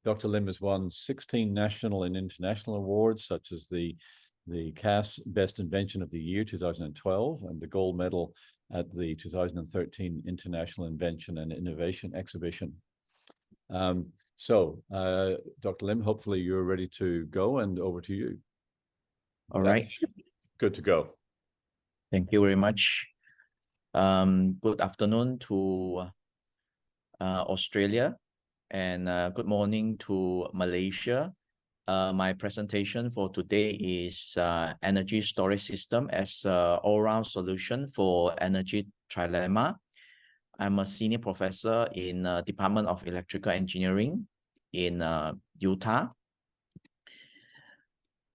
Dr. Lim has won 16 national and international awards, such as the the CAS Best Invention of the Year 2012 and the gold medal at the 2013 International Invention and Innovation Exhibition. Dr. Lim, hopefully you're ready to go, and over to you. All right. Good to go. Thank you very much. Good afternoon to Australia, and good morning to Malaysia. My presentation for today is energy storage system as an all-round solution for energy trilemma. I'm a senior professor in Department of Electrical Engineering in Utah.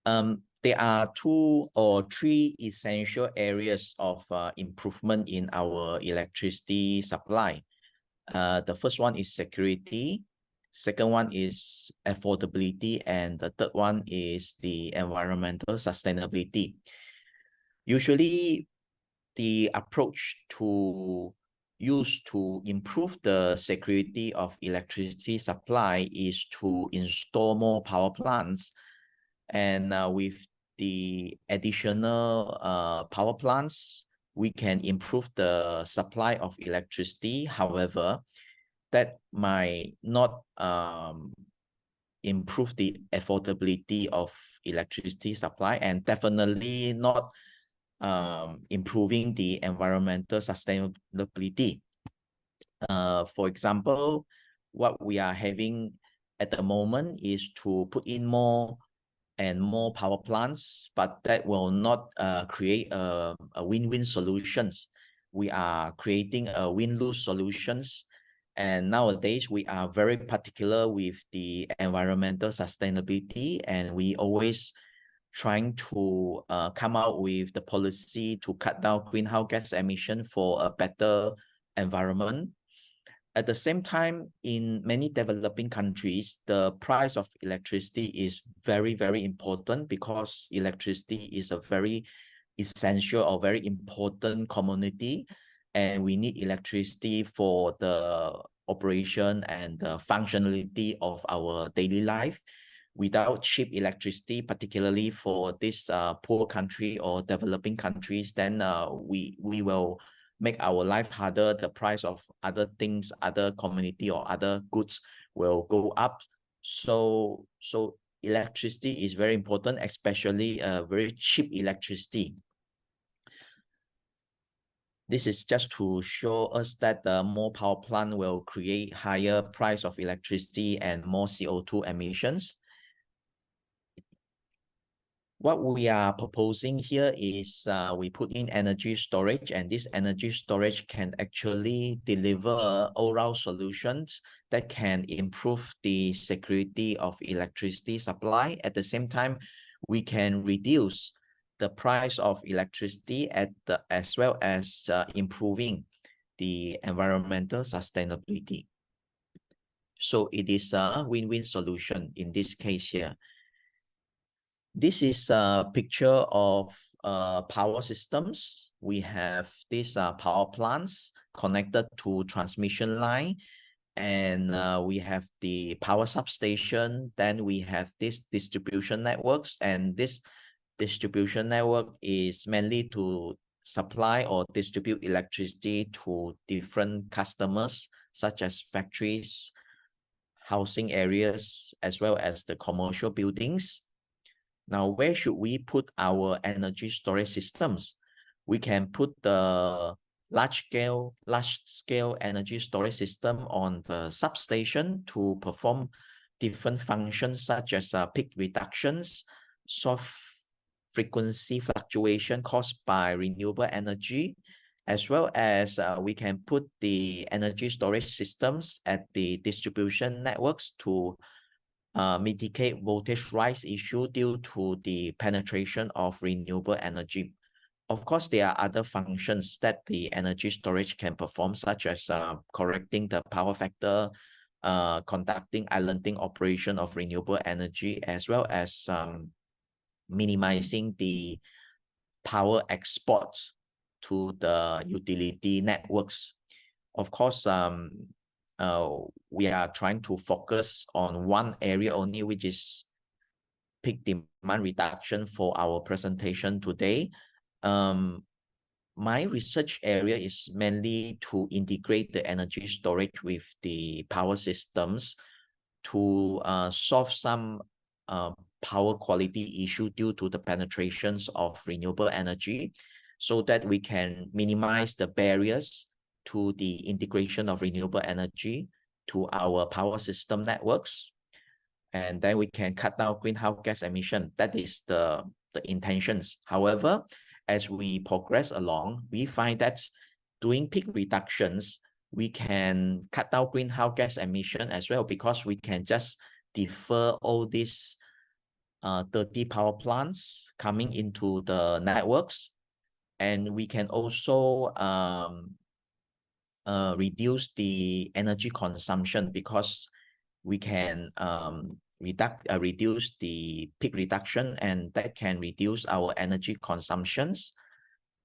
There are 2 or 3 essential areas of improvement in our electricity supply. The first one is security. Second one is affordability, and the third one is the environmental sustainability. Usually, the approach to use to improve the security of electricity supply is to install more power plants, and with the additional power plants, we can improve the supply of electricity. However, that might not improve the affordability of electricity supply, and definitely not improving the environmental sustainability. For example, what we are having at the moment is to put in more and more power plants, but that will not create a win-win solutions. We are creating a win-lose solutions. And nowadays, we are very particular with the environmental sustainability, and we always trying to come out with the policy to cut down greenhouse gas emission for a better environment. At the same time, in many developing countries, the price of electricity is very, very important, because electricity is a very essential or very important commodity, and we need electricity for the operation and the functionality of our daily life. Without cheap electricity, particularly for this poor country or developing countries, then we will make our life harder. The price of other things, other commodity or other goods will go up. So electricity is very important, especially very cheap electricity. This is just to show us that the more power plant will create higher price of electricity and more CO2 emissions. What we are proposing here is we put in energy storage, and this energy storage can actually deliver all-round solutions that can improve the security of electricity supply. At the same time, we can reduce the price of electricity as well as improving the environmental sustainability. So it is a win-win solution in this case here. This is a picture of power systems. We have these power plants connected to transmission line, and we have the power substation. Then we have this distribution networks, and this distribution network is mainly to supply or distribute electricity to different customers, such as factories, housing areas, as well as the commercial buildings. Now, where should we put our energy storage systems? We can put the large-scale energy storage system on the substation to perform different functions, such as peak reductions, soft frequency fluctuation caused by renewable energy, as well as we can put the energy storage systems at the distribution networks to mitigate voltage rise issue due to the penetration of renewable energy. Of course, there are other functions that the energy storage can perform, such as correcting the power factor, conducting islanding operation of renewable energy, as well as minimizing the power export to the utility networks. Of course, we are trying to focus on one area only, which is peak demand reduction for our presentation today. My research area is mainly to integrate the energy storage with the power systems to solve some power quality issue due to the penetrations of renewable energy, so that we can minimize the barriers to the integration of renewable energy to our power system networks. And then we can cut down greenhouse gas emission. That is the intentions. However, as we progress along, we find that doing peak reductions, we can cut down greenhouse gas emission as well, because we can just defer all these dirty power plants coming into the networks. And we can also reduce the energy consumption, because we can reduce the peak reduction, and that can reduce our energy consumptions.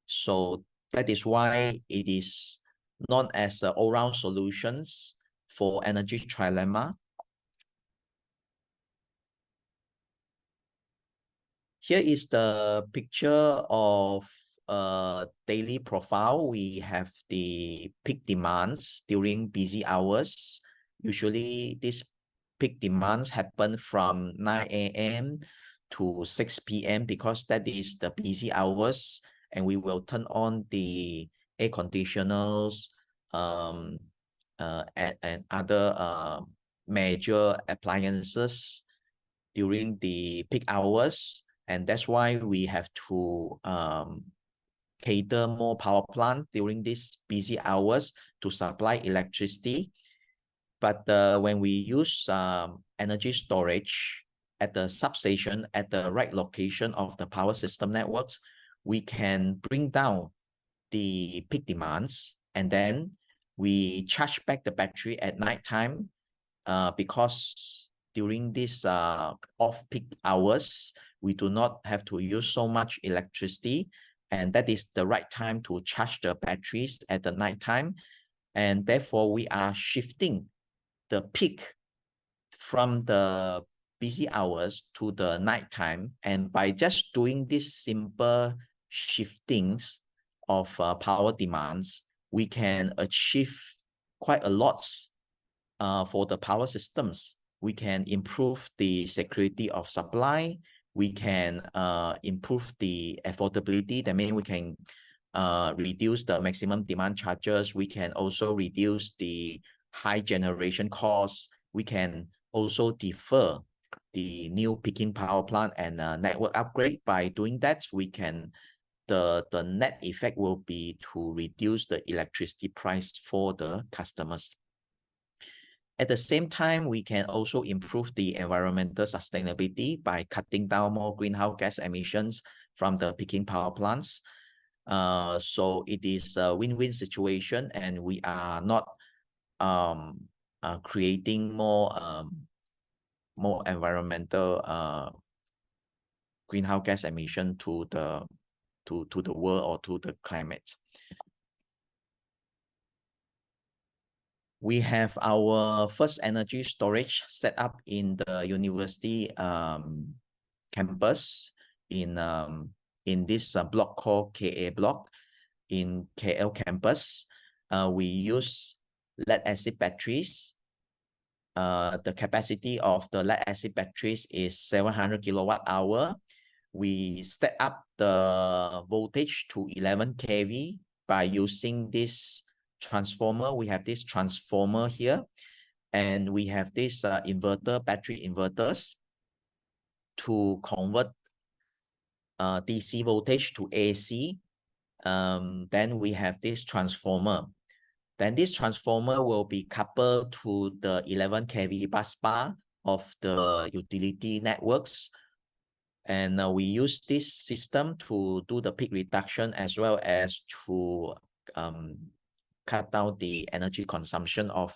So that is why it is known as all-round solutions for energy trilemma. Here is the picture of daily profile. We have the peak demands during busy hours. Usually these peak demands happen from 9 a.m. to 6 p.m. because that is the busy hours, and we will turn on the air conditioners and other major appliances during the peak hours. And that's why we have to cater more power plant during these busy hours to supply electricity. But when we use energy storage at the substation at the right location of the power system networks, we can bring down the peak demands, and then we charge back the battery at nighttime, because during these off-peak hours, we do not have to use so much electricity, and that is the right time to charge the batteries at the nighttime. And therefore, we are shifting the peak from the busy hours to the nighttime. And by just doing these simple shiftings of power demands, we can achieve quite a lot for the power systems. We can improve the security of supply. We can improve the affordability. That means we can reduce the maximum demand charges. We can also reduce the high generation costs. We can also defer the new peaking power plant and network upgrade. By doing that, we can the net effect will be to reduce the electricity price for the customers. At the same time, we can also improve the environmental sustainability by cutting down more greenhouse gas emissions from the peaking power plants. So it is a win-win situation, and we are not creating more environmental greenhouse gas emission to the world or to the climate. We have our first energy storage set up in the university campus in this block called KA block in KL campus. We use lead acid batteries. The capacity of the lead acid batteries is 700 kilowatt hour. We set up the voltage to 11 kV by using this transformer. We have this transformer here, and we have this battery inverters to convert DC voltage to AC. Then we have this transformer. Then this transformer will be coupled to the 11 kV bus bar of the utility networks. And we use this system to do the peak reduction as well as to cut down the energy consumption of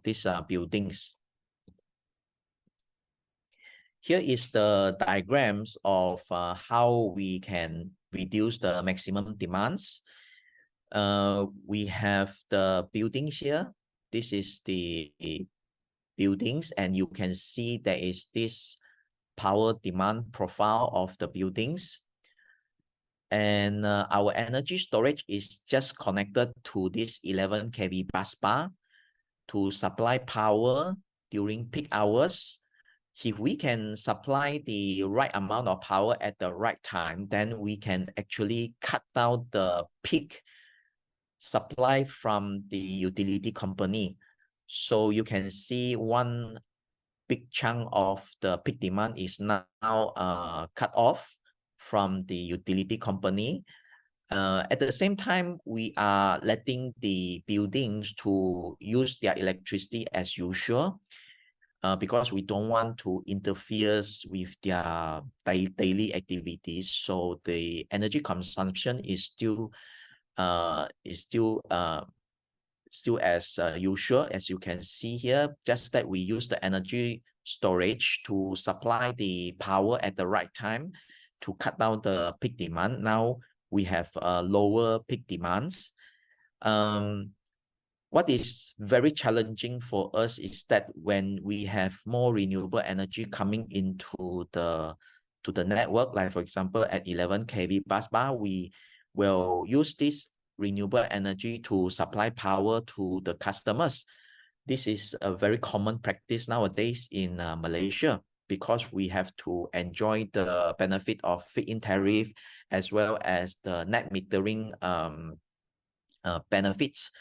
these buildings. Here is the diagrams of how we can reduce the maximum demands. We have the buildings here. This is the buildings, and you can see there is this power demand profile of the buildings. And our energy storage is just connected to this 11 kV bus bar to supply power during peak hours. If we can supply the right amount of power at the right time, then we can actually cut down the peak supply from the utility company. So you can see one big chunk of the peak demand is now cut off from the utility company. At the same time, we are letting the buildings to use their electricity as usual, because we don't want to interfere with their daily activities. So the energy consumption is still as usual, as you can see here, just that we use the energy storage to supply the power at the right time to cut down the peak demand. Now we have lower peak demands. What is very challenging for us is that when we have more renewable energy coming into the network, like for example at 11 kV bus bar, we will use this renewable energy to supply power to the customers. This is a very common practice nowadays in Malaysia, because we have to enjoy the benefit of feed-in tariff as well as the net metering benefits.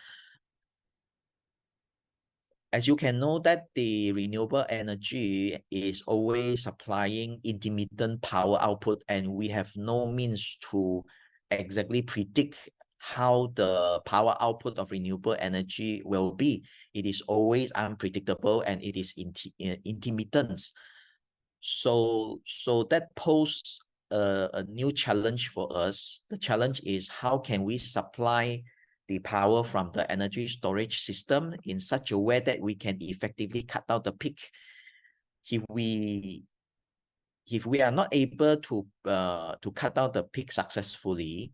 As you can know that the renewable energy is always supplying intermittent power output, and we have no means to exactly predict how the power output of renewable energy will be. It is always unpredictable and it is intermittent. So that poses a new challenge for us. The challenge is how can we supply the power from the energy storage system in such a way that we can effectively cut down the peak. If we are not able to cut down the peak successfully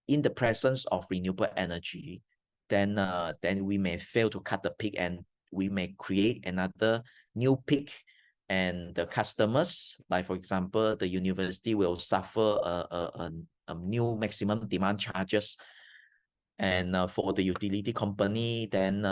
in the presence of renewable energy, then we may fail to cut the peak and we may create another new peak, and the customers, like for example, the university will suffer a new maximum demand charges. And for the utility company, then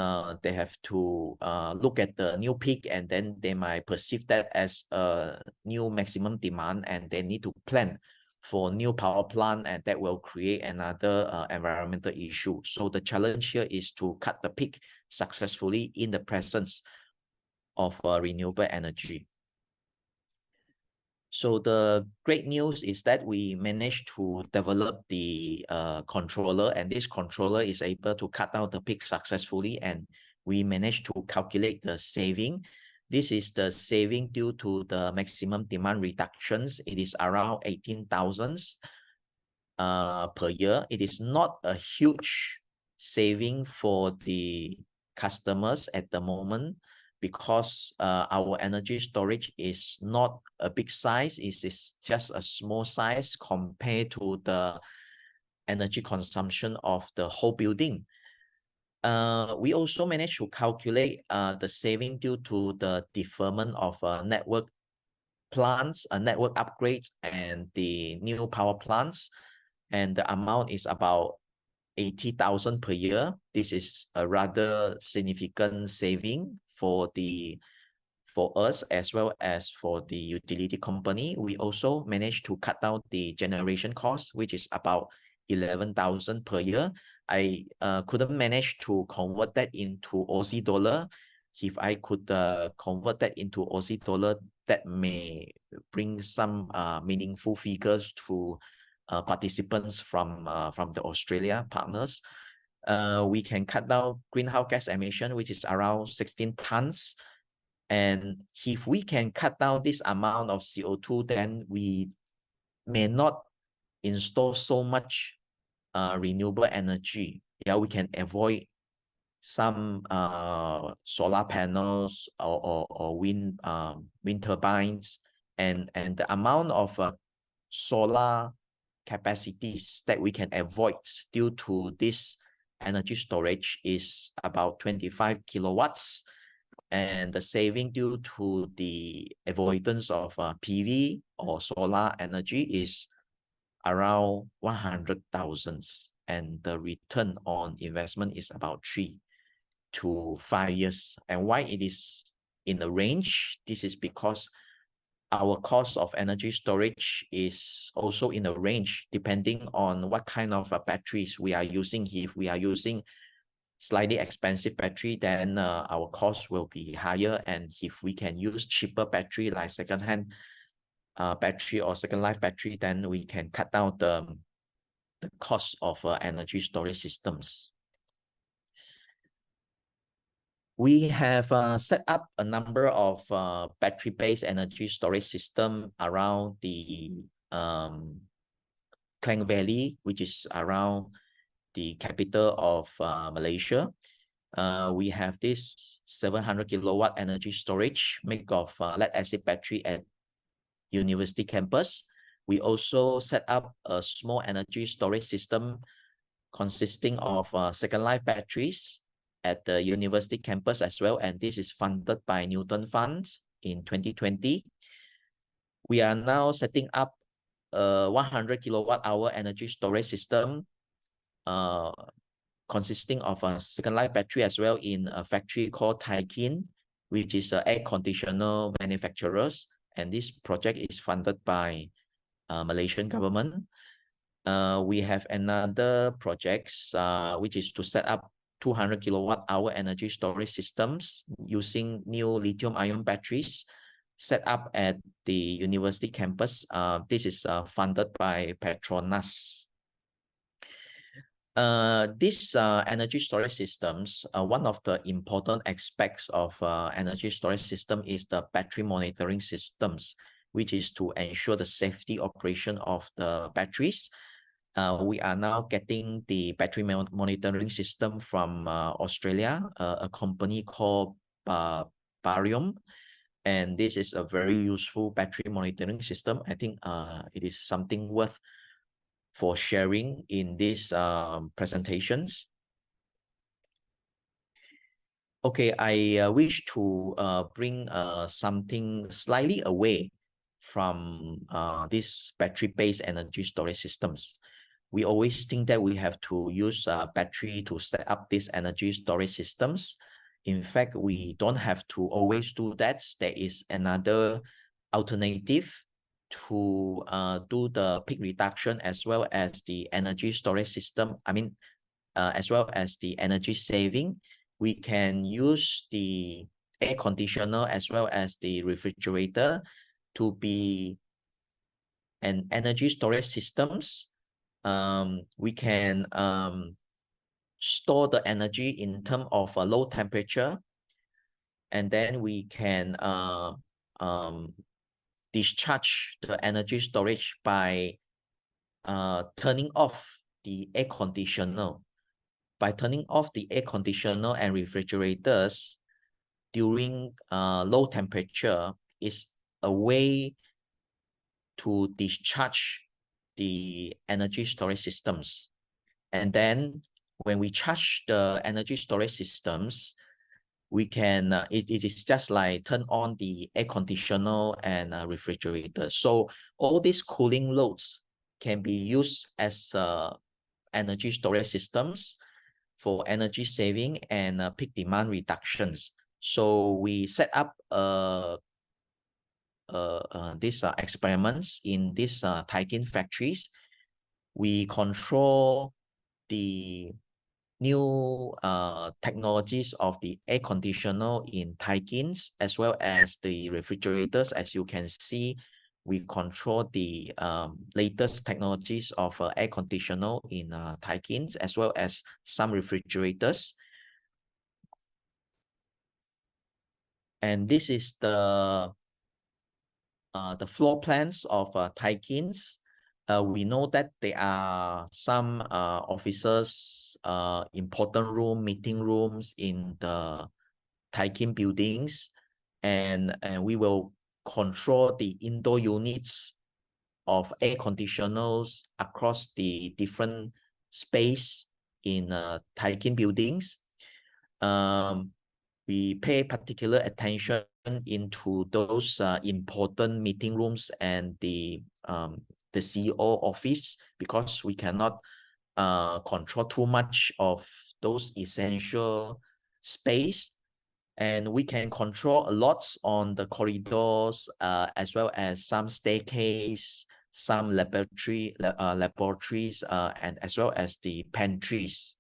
they have to look at the new peak, and then they might perceive that as a new maximum demand, and they need to plan for new power plant, and that will create another environmental issue. So the challenge here is to cut the peak successfully in the presence of renewable energy. So the great news is that we managed to develop the controller, and this controller is able to cut down the peak successfully, and we managed to calculate the saving. This is the saving due to the maximum demand reductions. It is around 18,000 per year. It is not a huge saving for the customers at the moment, because our energy storage is not a big size. It is just a small size compared to the energy consumption of the whole building. We also managed to calculate the saving due to the deferment of network plants, network upgrades, and the new power plants. And the amount is about 80,000 per year. This is a rather significant saving for us as well as for the utility company. We also managed to cut down the generation cost, which is about 11,000 per year. I couldn't manage to convert that into Aussie dollar. If I could convert that into Aussie dollar, that may bring some meaningful figures to participants from the Australia partners. We can cut down greenhouse gas emission, which is around 16 tons. And if we can cut down this amount of CO2, then we may not install so much renewable energy. Yeah, we can avoid some solar panels or wind turbines, and the amount of solar capacities that we can avoid due to this energy storage is about 25 kilowatts. and the saving due to the avoidance of PV or solar energy is around 100,000, and the return on investment is about 3 to 5 years. And why it is in the range? This is because our cost of energy storage is also in a range depending on what kind of batteries we are using. If we are using slightly expensive battery, then our cost will be higher. And if we can use cheaper battery like second-hand battery or second life battery, then we can cut down the cost of energy storage systems. We have set up a number of battery-based energy storage system around the Klang Valley, which is around the capital of Malaysia. We have this 700 kilowatt energy storage made of lead-acid battery at university campus. We also set up a small energy storage system consisting of second life batteries at the university campus as well, and this is funded by Newton Funds in 2020. We are now setting up a 100 kilowatt hour energy storage system consisting of a second life battery as well in a factory called Taikin, which is an air conditioner manufacturers, and this project is funded by Malaysian government. We have another projects which is to set up 200 kilowatt hour energy storage systems using new lithium-ion batteries set up at the university campus. This is funded by Petronas. These energy storage systems, one of the important aspects of energy storage system is the battery monitoring systems, which is to ensure the safety operation of the batteries. We are now getting the battery monitoring system from Australia, a company called Barium, and this is a very useful battery monitoring system. I think it is something worth for sharing in these presentations. Okay, I wish to bring something slightly away from these battery-based energy storage systems. We always think that we have to use battery to set up these energy storage systems. In fact, we don't have to always do that. There is another alternative to do the peak reduction as well as the energy storage system. I mean, as well as the energy saving. We can use the air conditioner as well as the refrigerator to be an energy storage systems. We can store the energy in terms of a low temperature, and then we can discharge the energy storage by turning off the air conditioner. By turning off the air conditioner and refrigerators during low temperature is a way to discharge the energy storage systems. And then when we charge the energy storage systems, we can, it is just like turn on the air conditioner and refrigerator. So all these cooling loads can be used as energy storage systems for energy saving and peak demand reductions. So we set up these experiments in these Taikin factories. We control the new technologies of the air conditioner in Taikins as well as the refrigerators. As you can see, we control the latest technologies of air conditioner in Taikins as well as some refrigerators. And this is the floor plans of Taikins. We know that there are some officers, important room, meeting rooms in the Taikin buildings, and we will control the indoor units of air conditioners across the different space in Taikin buildings. we pay particular attention into those important meeting rooms and the CEO office, because we cannot control too much of those essential space, and we can control a lot on the corridors, as well as some staircase, some laboratories, and as well as the pantries.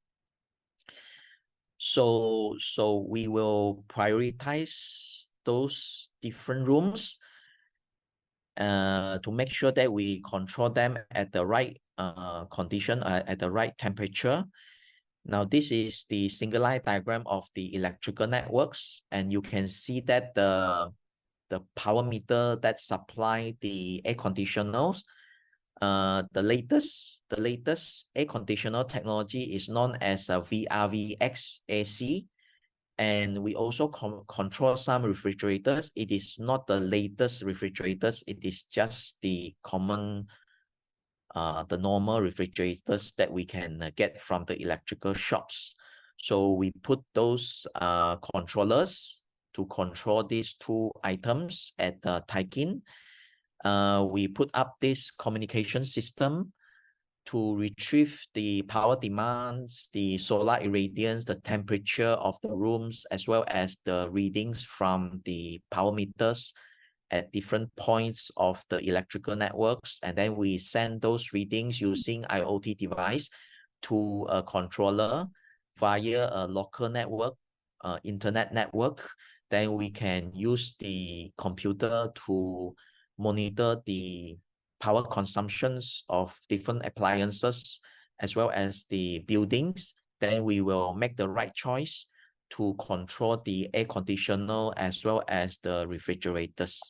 So we will prioritize those different rooms to make sure that we control them at the right condition, at the right temperature. Now, this is the single line diagram of the electrical networks, and you can see that the power meter that supply the air conditioners, the latest air conditioner technology is known as a VRVX AC, and we also control some refrigerators. It is not the latest refrigerators, it is just the common the normal refrigerators that we can get from the electrical shops. So we put those controllers to control these two items at Taikin. We put up this communication system to retrieve the power demands, the solar irradiance, the temperature of the rooms, as well as the readings from the power meters at different points of the electrical networks. And then we send those readings using IoT device to a controller via a local network, internet network. Then we can use the computer to monitor the power consumptions of different appliances as well as the buildings. Then we will make the right choice to control the air conditioner as well as the refrigerators.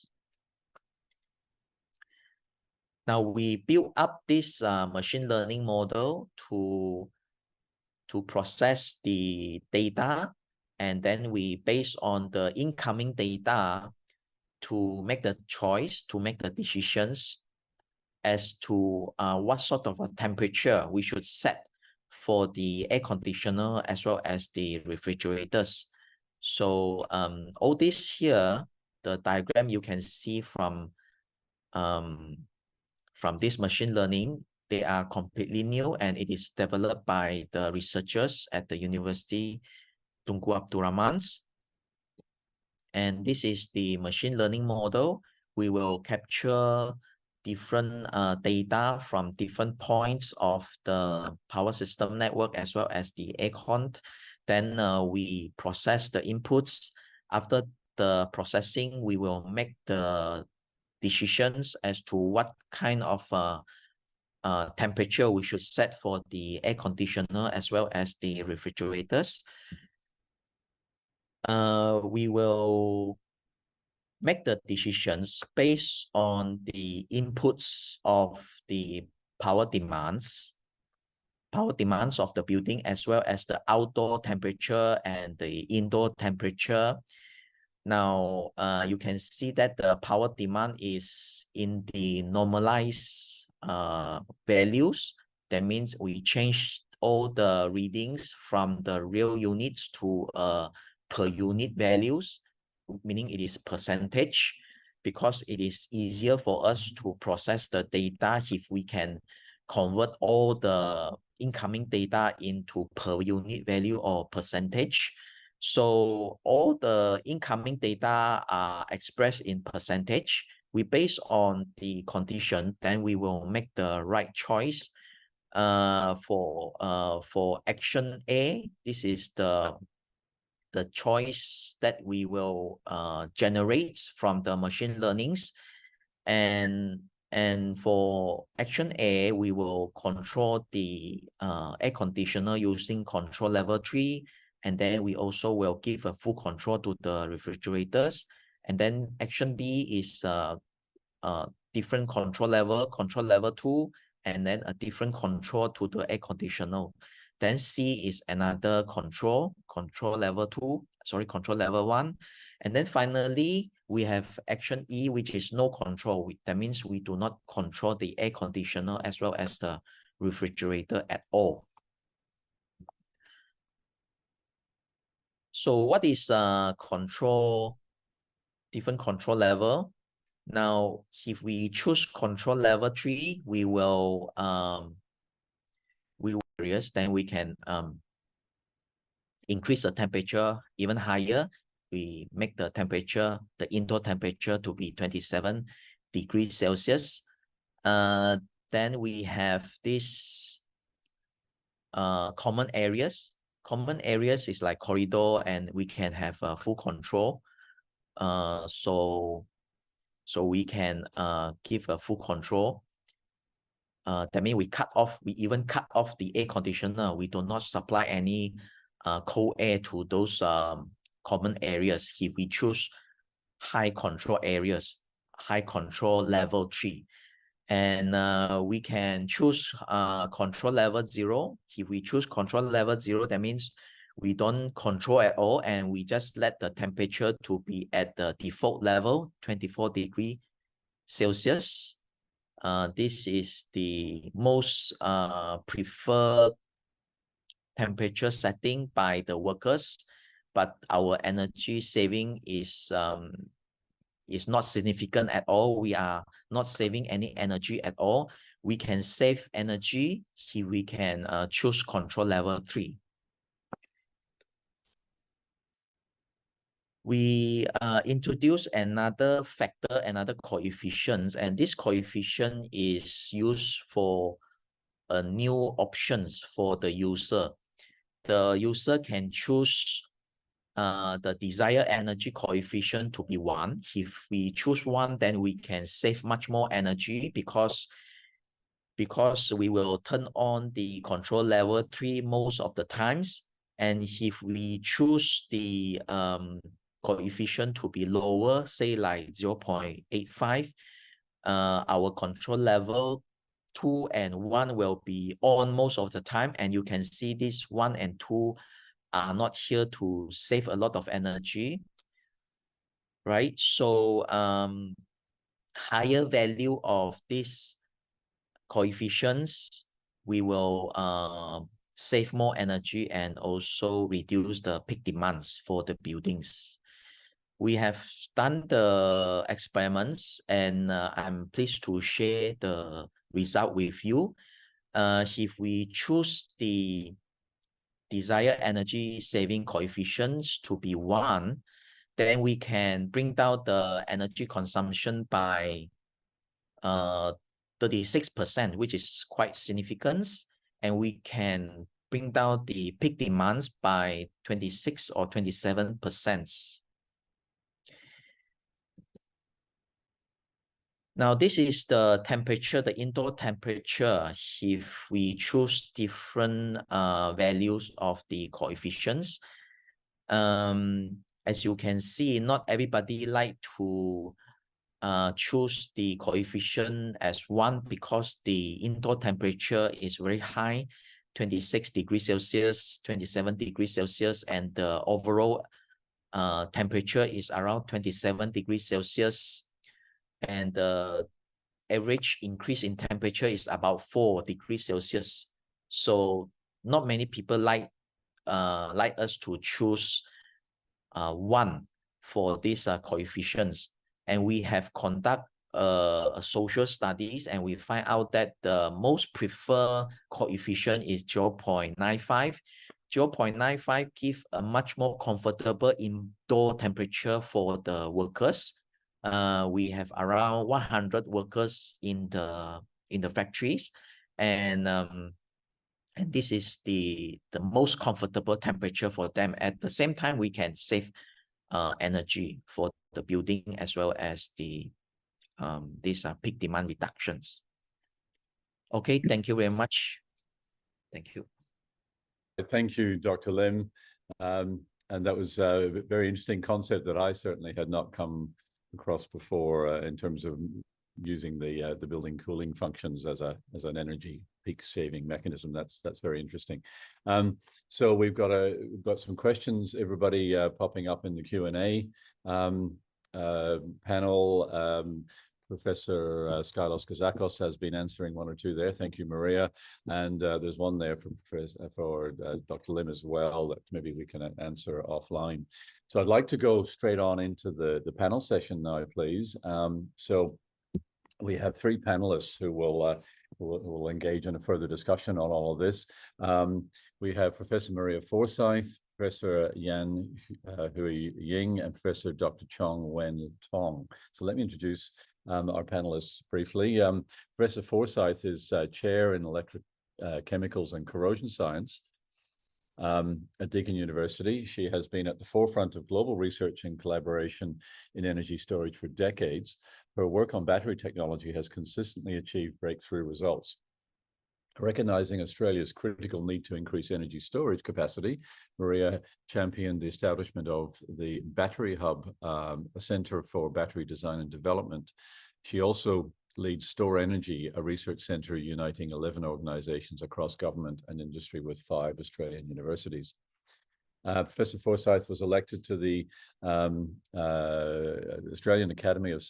Now we build up this machine learning model to process the data, and then we base on the incoming data to make the choice, to make the decisions as to what sort of a temperature we should set for the air conditioner as well as the refrigerators. So all this here, the diagram you can see from this machine learning, they are completely new, and it is developed by the researchers at the University Tunku Abdul Rahman's. And this is the machine learning model. We will capture different data from different points of the power system network as well as the aircon. Then we process the inputs. After the processing, we will make the decisions as to what kind of temperature we should set for the air conditioner as well as the refrigerators. We will make the decisions based on the inputs of the power demands of the building, as well as the outdoor temperature and the indoor temperature. Now, you can see that the power demand is in the normalized values. That means we change all the readings from the real units to per unit values, meaning it is percentage, because it is easier for us to process the data if we can convert all the incoming data into per unit value or percentage. So all the incoming data are expressed in percentage. We base on the condition, then we will make the right choice. For action A, this is the choice that we will generate from the machine learnings. And for action A, we will control the air conditioner using control level 3. And then we also will give a full control to the refrigerators. And then action B is different control level 2, and then a different control to the air conditioner. Then C is another control level 1. And then finally, we have action E, which is no control. That means we do not control the air conditioner as well as the refrigerator at all. So what is different control level? Now, if we choose control level 3, we will then we can increase the temperature even higher. We make the temperature, the indoor temperature, to be 27 degrees Celsius. Then we have this common areas. Common areas is like corridor, and we can have full control. So we can give a full control. That means we even cut off the air conditioner. We do not supply any cold air to those common areas if we choose high control areas, high control level 3. And we can choose control level 0. If we choose control level 0, that means we don't control at all, and we just let the temperature to be at the default level, 24 degrees Celsius. This is the most preferred temperature setting by the workers, but our energy saving is not significant at all. We are not saving any energy at all. We can save energy if we can choose control level 3. We introduce another factor, another coefficient, and this coefficient is used for new options for the user. The user can choose the desired energy coefficient to be 1. If we choose 1, then we can save much more energy because we will turn on the control level 3 most of the times. And if we choose the coefficient to be lower, say like 0.85, our control level 2 and 1 will be on most of the time. And you can see this 1 and 2 are not here to save a lot of energy, right? So higher value of these coefficients, we will save more energy and also reduce the peak demands for the buildings. We have done the experiments, and I'm pleased to share the result with you. If we choose the desired energy saving coefficients to be 1, then we can bring down the energy consumption by 36%, which is quite significant. And we can bring down the peak demands by 26 or 27%. Now, this is the temperature, the indoor temperature, if we choose different values of the coefficients. As you can see, not everybody like to choose the coefficient as 1 because the indoor temperature is very high, 26 degrees Celsius, 27 degrees Celsius, and the overall temperature is around 27 degrees Celsius. And the average increase in temperature is about 4 degrees Celsius. So not many people like us to choose 1 for these coefficients. And we have conducted social studies, and we find out that the most preferred coefficient is 0.95. 0.95 gives a much more comfortable indoor temperature for the workers. We have around 100 workers in the factories, and this is the most comfortable temperature for them. At the same time, we can save energy for the building as well as the these peak demand reductions. Okay, thank you very much. Thank you. Thank you, Dr. Lim. And that was a very interesting concept that I certainly had not come across before in terms of using the building cooling functions as an energy peak saving mechanism. That's very interesting. So we've got some questions, everybody, popping up in the Q&A panel. Professor Skylos Kazakos has been answering one or two there. Thank you, Maria. And there's one there for Dr. Lim as well that maybe we can answer offline. So I'd like to go straight on into the panel session now, please. So we have three panelists who will engage in a further discussion on all of this. We have Professor Maria Forsyth, Professor Yan Hui Ying, and Professor Dr. Chong Wen Tong. So let me introduce our panelists briefly. Professor Forsyth is Chair in Electric Chemicals and Corrosion Science at Deakin University. She has been at the forefront of global research and collaboration in energy storage for decades. Her work on battery technology has consistently achieved breakthrough results. Recognizing Australia's critical need to increase energy storage capacity, Maria championed the establishment of the Battery Hub, a Centre for Battery Design and Development. She also leads Store Energy, a research centre uniting 11 organisations across government and industry with 5 Australian universities. Professor Forsyth was elected to the Australian Academy of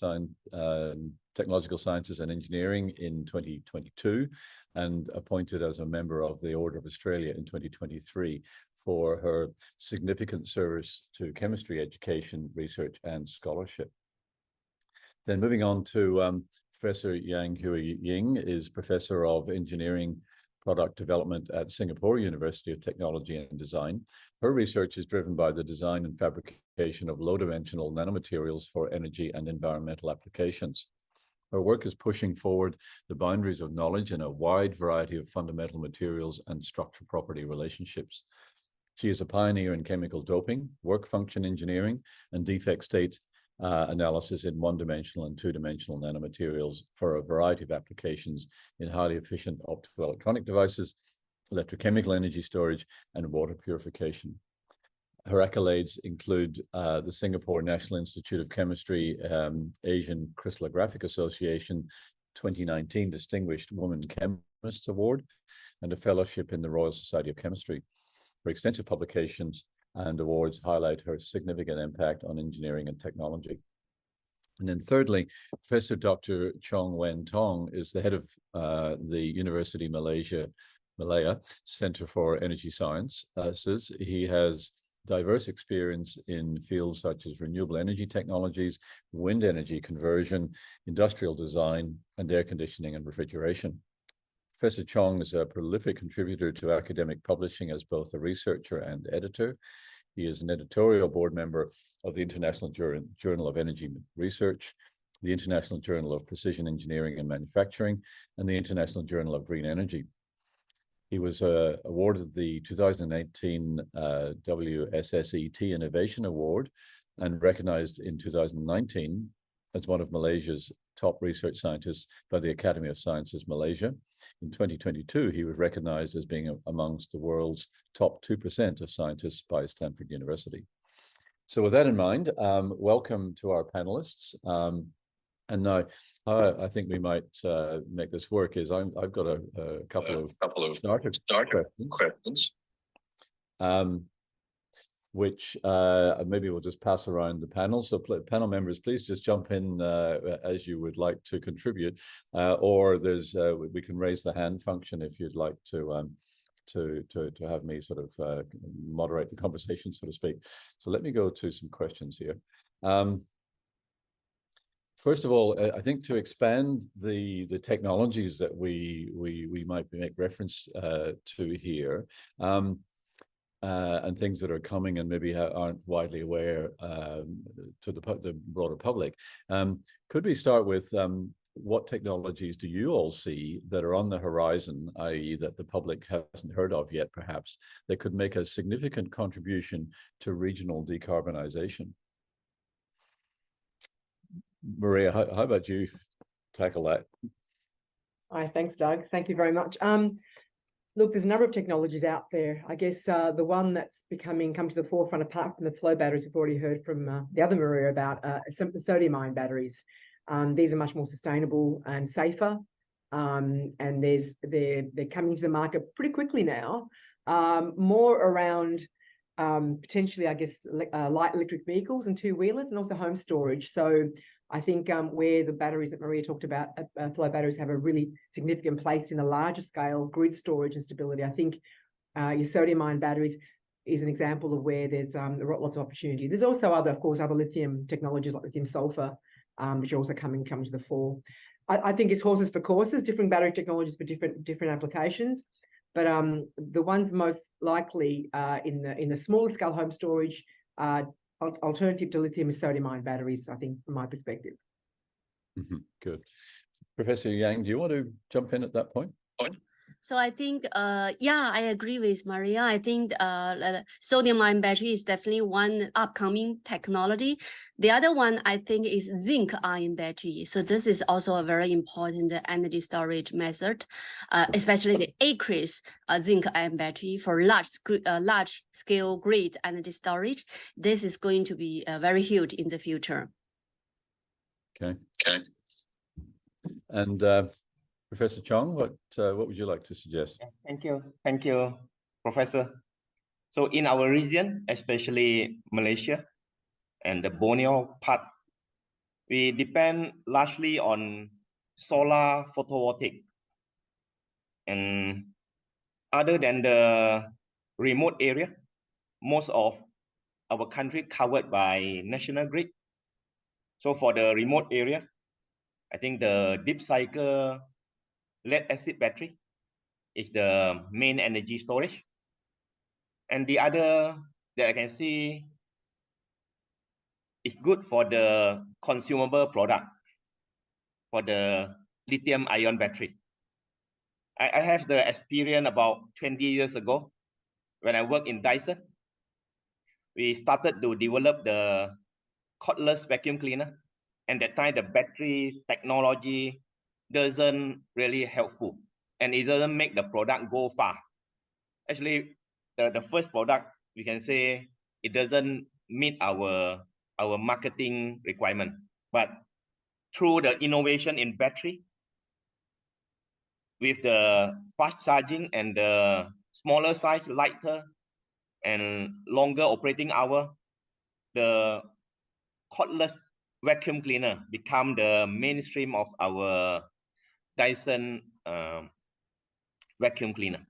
Technological Sciences and Engineering in 2022 and appointed as a member of the Order of Australia in 2023 for her significant service to chemistry education, research and scholarship. Then moving on to Professor Yang Hui Ying is Professor of Engineering Product Development at Singapore University of Technology and Design. Her research is driven by the design and fabrication of low-dimensional nanomaterials for energy and environmental applications. Her work is pushing forward the boundaries of knowledge in a wide variety of fundamental materials and structure property relationships. She is a pioneer in chemical doping, work function engineering, and defect state analysis in one-dimensional and two-dimensional nanomaterials for a variety of applications in highly efficient optoelectronic devices, electrochemical energy storage, and water purification. Her accolades include the Singapore National Institute of Chemistry Asian Crystallographic Association 2019 Distinguished Woman Chemist Award and a fellowship in the Royal Society of Chemistry. Her extensive publications and awards highlight her significant impact on engineering and technology. And then thirdly, Professor Dr. Chong Wen Tong is the head of the University Malaya Center for Energy Sciences. He has diverse experience in fields such as renewable energy technologies, wind energy conversion, industrial design, and air conditioning and refrigeration. Professor Chong is a prolific contributor to academic publishing as both a researcher and editor. He is an editorial board member of the International Journal of Energy Research, the International Journal of Precision Engineering and Manufacturing, and the International Journal of Green Energy. He was awarded the 2018 WSSET Innovation Award and recognized in 2019 as one of Malaysia's top research scientists by the Academy of Sciences Malaysia. In 2022, he was recognized as being amongst the world's top 2% of scientists by Stanford University. So with that in mind, welcome to our panelists. And now, I think we might make this work is I've got a couple of starter questions. Which maybe we'll just pass around the panel. So panel members, please just jump in as you would like to contribute, or there's we can raise the hand function if you'd like to have me sort of moderate the conversation, so to speak. So let me go to some questions here. First of all, I think to expand the technologies that we might make reference to here. And things that are coming and maybe aren't widely aware to the broader public. Could we start with what technologies do you all see that are on the horizon, i.e. that the public hasn't heard of yet, perhaps, that could make a significant contribution to regional decarbonization? Maria, how about you tackle that? Hi, thanks, Doug. Thank you very much. Look, there's a number of technologies out there. I guess the one that's come to the forefront, apart from the flow batteries we've already heard from the other Maria about, the sodium-ion batteries. These are much more sustainable and safer, and they're coming to the market pretty quickly now. More around potentially, I guess, light electric vehicles and two-wheelers, and also home storage. So I think where the batteries that Maria talked about, flow batteries have a really significant place in the larger scale grid storage and stability. I think your sodium-ion batteries is an example of where there's lots of opportunity. There's also of course, other lithium technologies like lithium sulfur, which are also coming to the fore. I think it's horses for courses, different battery technologies for different applications. But the ones most likely in the smaller scale home storage, alternative to lithium is sodium-ion batteries, I think, from my perspective. Good. Professor Yang, do you want to jump in at that point? So I think, yeah, I agree with Maria. I think sodium-ion battery is definitely one upcoming technology. The other one, I think, is zinc-ion battery. So this is also a very important energy storage method, especially the aqueous zinc-ion battery for large-scale grid energy storage. This is going to be very huge in the future. Okay. And Professor Chong, what would you like to suggest? Thank you, Professor. So in our region, especially Malaysia and the Borneo part, we depend largely on solar photovoltaic. And other than the remote area, most of our country covered by national grid. So for the remote area, I think the deep cycle lead acid battery is the main energy storage. And the other that I can see is good for the consumable product, for the lithium ion battery. I have the experience about 20 years ago when I worked in Dyson. We started to develop the cordless vacuum cleaner. And at that time, the battery technology doesn't really helpful, and it doesn't make the product go far. Actually, the first product, we can say it doesn't meet our marketing requirement. But through the innovation in battery, with the fast charging and the smaller size, lighter, and longer operating hour, the cordless vacuum cleaner become the mainstream of our Dyson vacuum cleaner.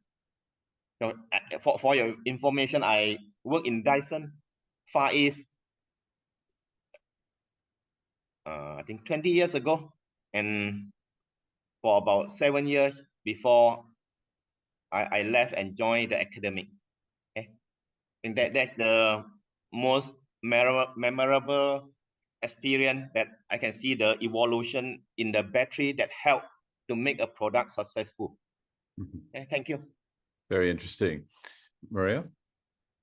So for your information, I work in Dyson Far East, I think 20 years ago, and for about 7 years before I left and joined the academic. Okay, and that's the most memorable experience that I can see the evolution in the battery that help to make a product successful. Okay, thank you. Very interesting. Maria?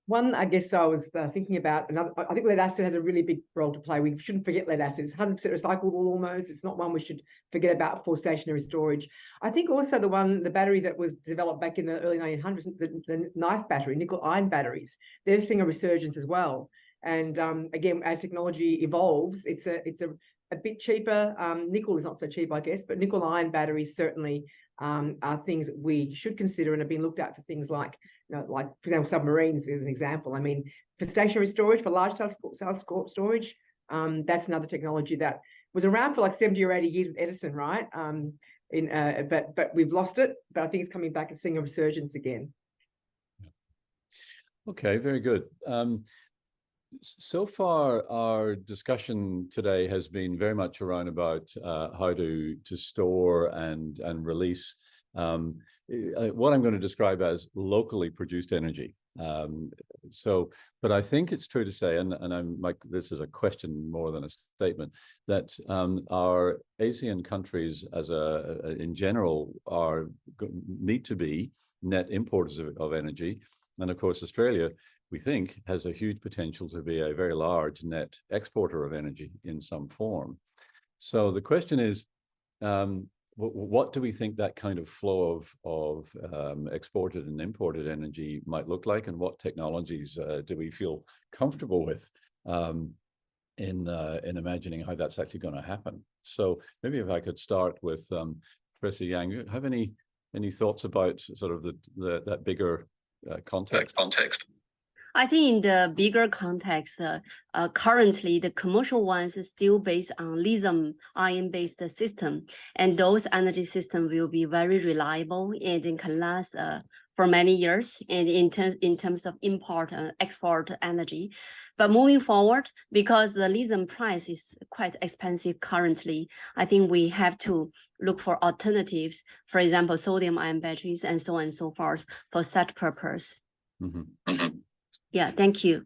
One, I guess I was thinking about another. I think lead acid has a really big role to play. We shouldn't forget lead acid. It's 100% recyclable almost. It's not one we should forget about for stationary storage. I think also the battery that was developed back in the early 1900s, the knife battery, nickel ion batteries, they're seeing a resurgence as well. And again, as technology evolves, it's a bit cheaper. Nickel is not so cheap, I guess, but nickel ion batteries certainly are things that we should consider and have been looked at for things like, like for example, submarines is an example. I mean, for stationary storage, for large scale storage, that's another technology that was around for like 70 or 80 years with Edison, right? But we've lost it. But I think it's coming back and seeing a resurgence again. Okay, very good. So far, our discussion today has been very much around about how to store and release what I'm going to describe as locally produced energy. But I think it's true to say, and this is a question more than a statement, that our ASEAN countries, in general, need to be net importers of energy, and of course, Australia, we think, has a huge potential to be a very large net exporter of energy in some form. So the question is, what do we think that kind of flow of exported and imported energy might look like, and what technologies do we feel comfortable with in imagining how that's actually going to happen? So maybe if I could start with Professor Yang, you have any thoughts about sort of that bigger context? I think in the bigger context, currently the commercial ones is still based on lithium-ion-based system, and those energy systems will be very reliable and it can last for many years, and in terms of import and export energy. But moving forward, because the lithium price is quite expensive currently, I think we have to look for alternatives, for example, sodium-ion batteries and so on and so forth for such purpose. Yeah, thank you.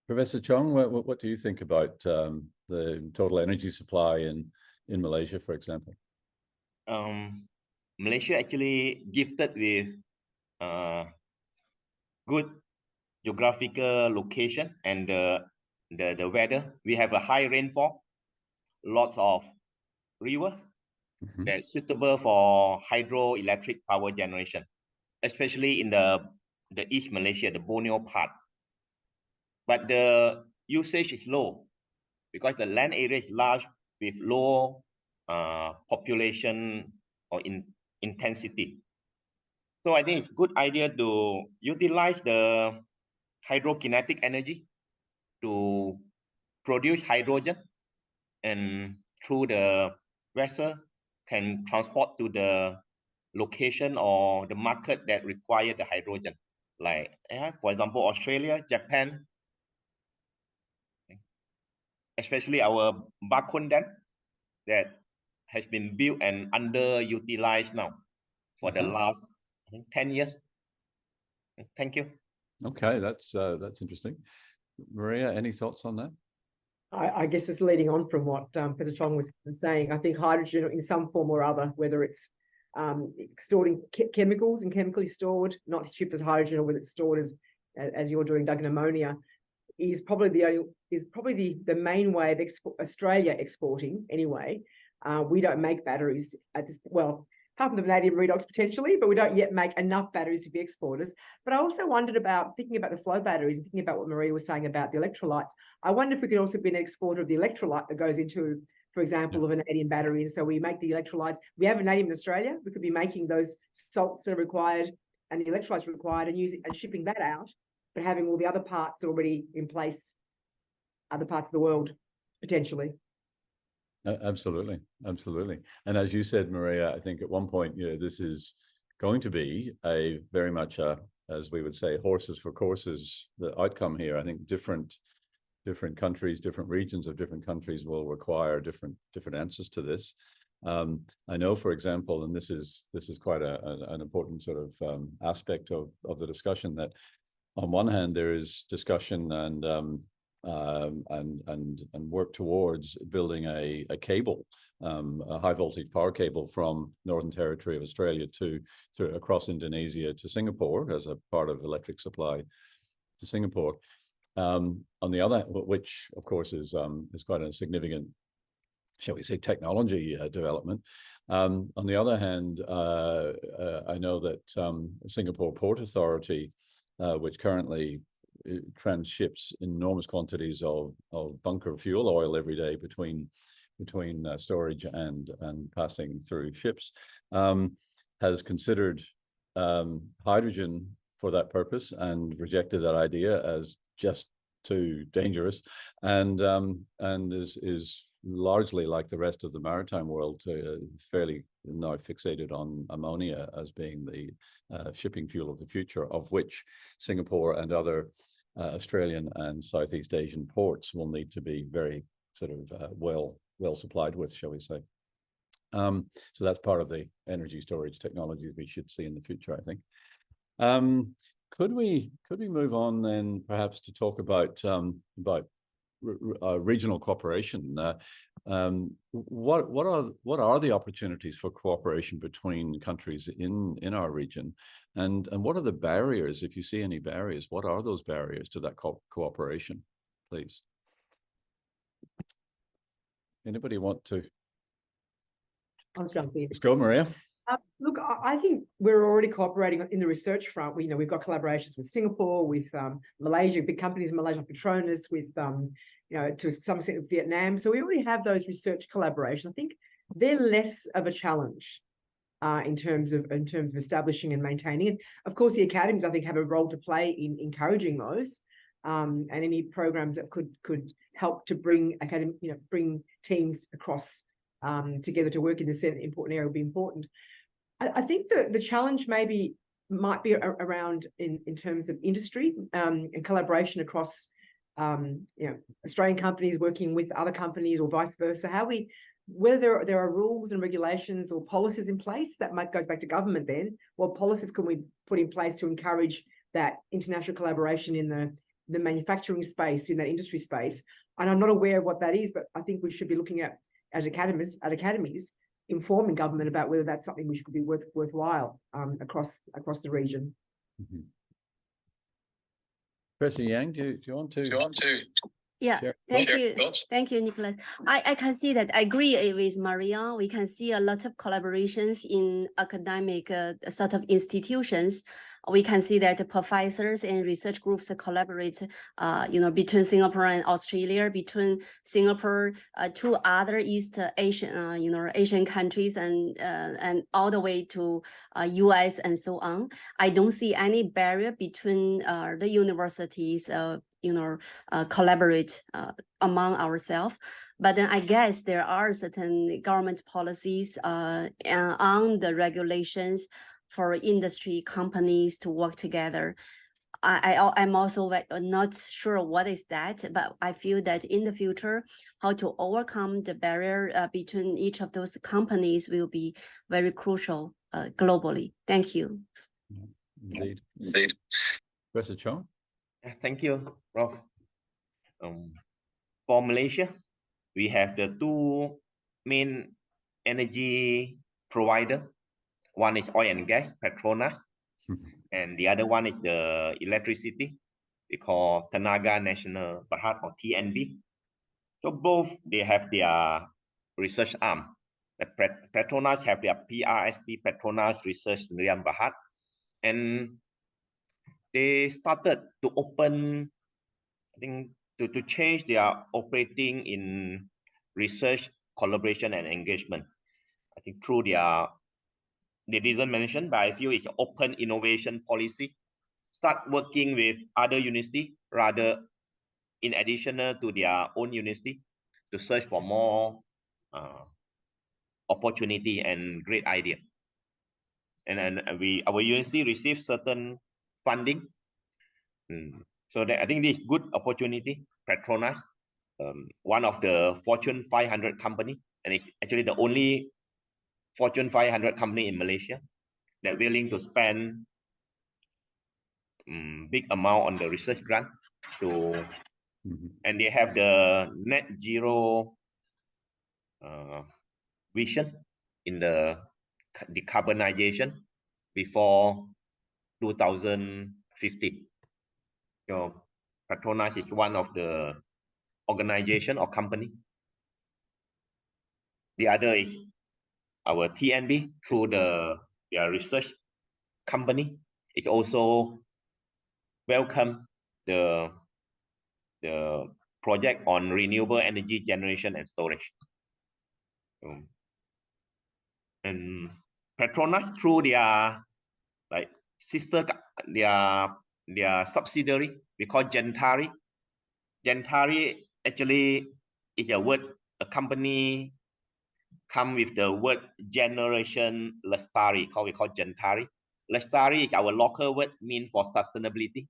Professor Chong, what do you think about the total energy supply in Malaysia, for example? Malaysia actually gifted with good geographical location and the weather. We have a high rainfall, lots of river that's suitable for hydroelectric power generation, especially in the East Malaysia, the Borneo part. But the usage is low because the land area is large with low population or intensity. So I think it's a good idea to utilize the hydrokinetic energy to produce hydrogen, and through the vessel can transport to the location or the market that require the hydrogen. Like, for example, Australia, Japan, especially our Bakun dam that has been built and underutilized now for the last 10 years. Thank you. Okay, that's interesting. Maria, any thoughts on that? I guess it's leading on from what Professor Chong was saying. I think hydrogen in some form or other, whether it's stored in chemicals and chemically stored, not shipped as hydrogen, or whether it's stored as you're doing, Doug, in ammonia, is probably the main way of Australia exporting anyway. We don't make batteries at this, well, apart from the vanadium redox potentially, but we don't yet make enough batteries to be exporters. But I also wondered about, thinking about the flow batteries and thinking about what Maria was saying about the electrolytes, I wonder if we could also be an exporter of the electrolyte that goes into, for example, a vanadium battery. And so we make the electrolytes. We have vanadium in Australia. We could be making those salts that are required and the electrolytes required and using and shipping that out, but having all the other parts already in place, other parts of the world, potentially. Absolutely, absolutely. And as you said, Maria, I think at one point, this is going to be a very much as we would say, horses for courses, the outcome here. I think different countries, different regions of different countries will require different answers to this. I know, for example, and this is quite an important sort of aspect of the discussion, that on one hand there is discussion and work towards building a cable, a high voltage power cable from Northern Territory of Australia to across Indonesia to Singapore as a part of electric supply to Singapore. On the other, which of course is quite a significant, shall we say, technology development. On the other hand, I know that Singapore Port Authority, which currently transships enormous quantities of bunker fuel oil every day between storage and passing through ships, has considered hydrogen for that purpose and rejected that idea as just too dangerous, and is largely, like the rest of the maritime world, fairly now fixated on ammonia as being the shipping fuel of the future, of which Singapore and other Australian and Southeast Asian ports will need to be very sort of well supplied with, shall we say. So that's part of the energy storage technologies we should see in the future, I think. Could we move on then perhaps to talk about regional cooperation? What are the opportunities for cooperation between countries in our region, and what are the barriers, if you see any barriers? What are those barriers to that cooperation, please? Anybody want to? I'll jump in. Let's go, Maria. Look, I think we're already cooperating in the research front. We've got collaborations with Singapore, with Malaysia, big companies in Malaysia, Petronas, with to some extent with Vietnam. So we already have those research collaborations. I think they're less of a challenge in terms of establishing and maintaining. And of course, the academies, I think, have a role to play in encouraging those, and any programs that could help to bring bring teams across together to work in this important area would be important. I think the challenge might be around in terms of industry and collaboration across Australian companies working with other companies or vice versa. Whether there are rules and regulations or policies in place that goes back to government then, what policies can we put in place to encourage that international collaboration in the manufacturing space, in that industry space? And I'm not aware of what that is, but I think we should be looking at academies, informing government about whether that's something which could be worthwhile across the region. Mm-hmm. Professor Yang, do you want to? Yeah, thank you, Nicholas. I can see that I agree with Maria. We can see a lot of collaborations in academic sort of institutions. We can see that the professors and research groups collaborate, between Singapore and Australia, between Singapore to other East Asian, Asian countries, and all the way to US and so on. I don't see any barrier between the universities, collaborate among ourselves. But then I guess there are certain government policies on the regulations for industry companies to work together. I'm also not sure what is that, but I feel that in the future, how to overcome the barrier between each of those companies will be very crucial globally. Thank you. Indeed. Professor Chong? Thank you, Prof. For Malaysia, we have the two main energy provider. One is oil and gas, Petronas, and the other one is the electricity. We call Tenaga Nasional Berhad, or TNB. So both, they have their research arm. The Petronas have their PRSP, Petronas Research Sdn Berhad, and they started to open, I think, to change their operating in research, collaboration, and engagement. I think through they didn't mention, but I feel it's open innovation policy. Start working with other university, rather in addition to their own university, to search for more opportunity and great idea. And then our university receives certain funding. So I think this is good opportunity. Petronas, one of the Fortune 500 company, and it's actually the only Fortune 500 company in Malaysia that willing to spend big amount on the research grant and they have the net zero vision in the decarbonization before 2050. So Petronas is one of the organization or company. The other is our TNB through their research company. Is also welcome the project on renewable energy generation and storage. And Petronas through their their subsidiary, we call Gentari. Gentari actually is a company come with the word generation Lestari, we call Gentari. Lestari is our local word mean for sustainability.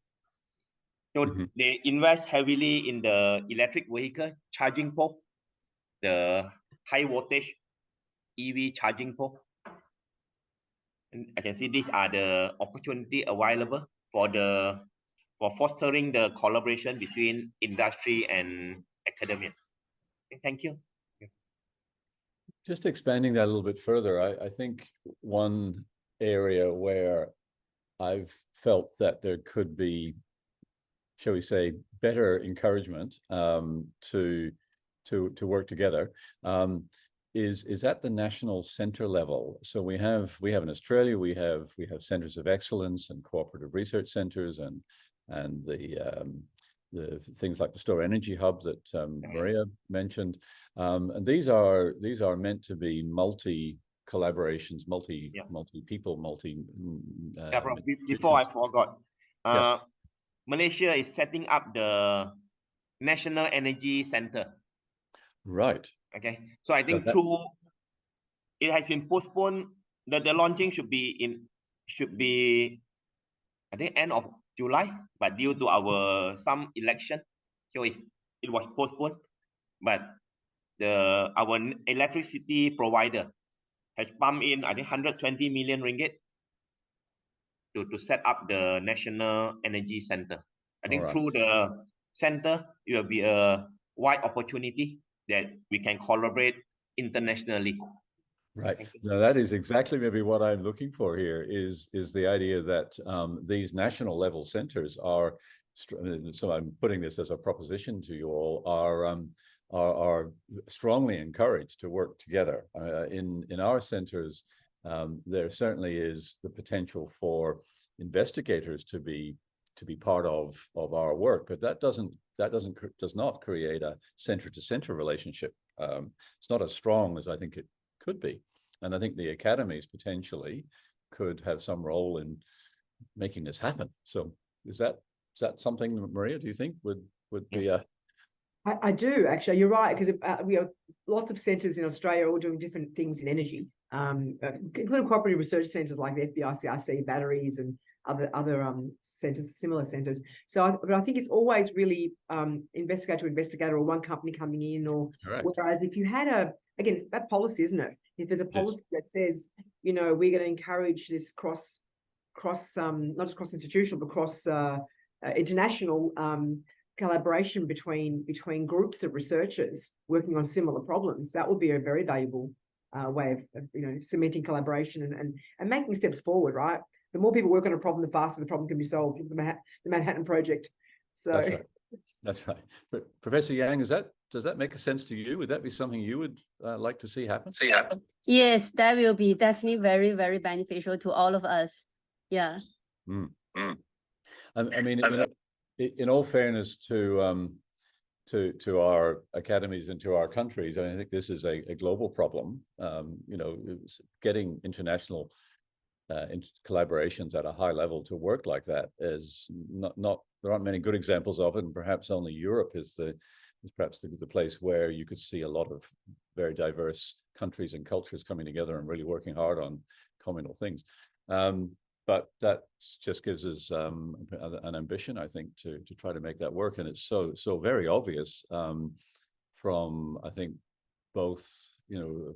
So they invest heavily in the electric vehicle charging pole, the high voltage EV charging pole. And I can see these are the opportunity available for fostering the collaboration between industry and academia. Thank you. Just expanding that a little bit further, I think one area where I've felt that there could be, shall we say, better encouragement to work together is at the national center level. So we have in Australia, we have centers of excellence and cooperative research centers and the things like the Store Energy Hub that Maria mentioned, and these are meant to be collaborations, Yeah. multi people, Yeah, bro, before I forgot, Malaysia is setting up the National Energy Center. Right. Okay, so I think it has been postponed. The launching should be I think end of July, but due to some election, so it was postponed. But our electricity provider has pumped in, I think, 120 million ringgit to set up the National Energy Center. I think through the center, it will be a wide opportunity that we can collaborate internationally. Right. Now that is exactly maybe what I'm looking for here is the idea that these national level centers are, so I'm putting this as a proposition to you all, are strongly encouraged to work together. In our centers, there certainly is the potential for investigators to be part of our work, but that does not create a center to center relationship. It's not as strong as I think it could be, and I think the academies potentially could have some role in making this happen. So is that something, Maria, do you think would be a... I do, actually. You're right, because we have lots of centres in Australia all doing different things in energy, including cooperative research centres like the FAICD batteries and other centres, similar centres. So, but I think it's always really investigator to investigator, or one company coming in, or whereas if you had again, it's about policy, isn't it? If there's a policy that says, you know, we're going to encourage this cross not just cross institutional, but cross international collaboration between groups of researchers working on similar problems, that would be a very valuable way of cementing collaboration and making steps forward, right? The more people work on a problem, the faster the problem can be solved. The Manhattan Project. So that's right. But Professor Yang, does that make a sense to you? Would that be something you would like to see happen? Yes, that will be definitely very, very beneficial to all of us. Yeah. I mean, in all fairness to our academies and to our countries, I think this is a global problem. Getting international collaborations at a high level to work like that is not there aren't many good examples of it, and perhaps only Europe is perhaps the place where you could see a lot of very diverse countries and cultures coming together and really working hard on communal things. But that just gives us an ambition, I think, to try to make that work. And it's so very obvious from, I think, both,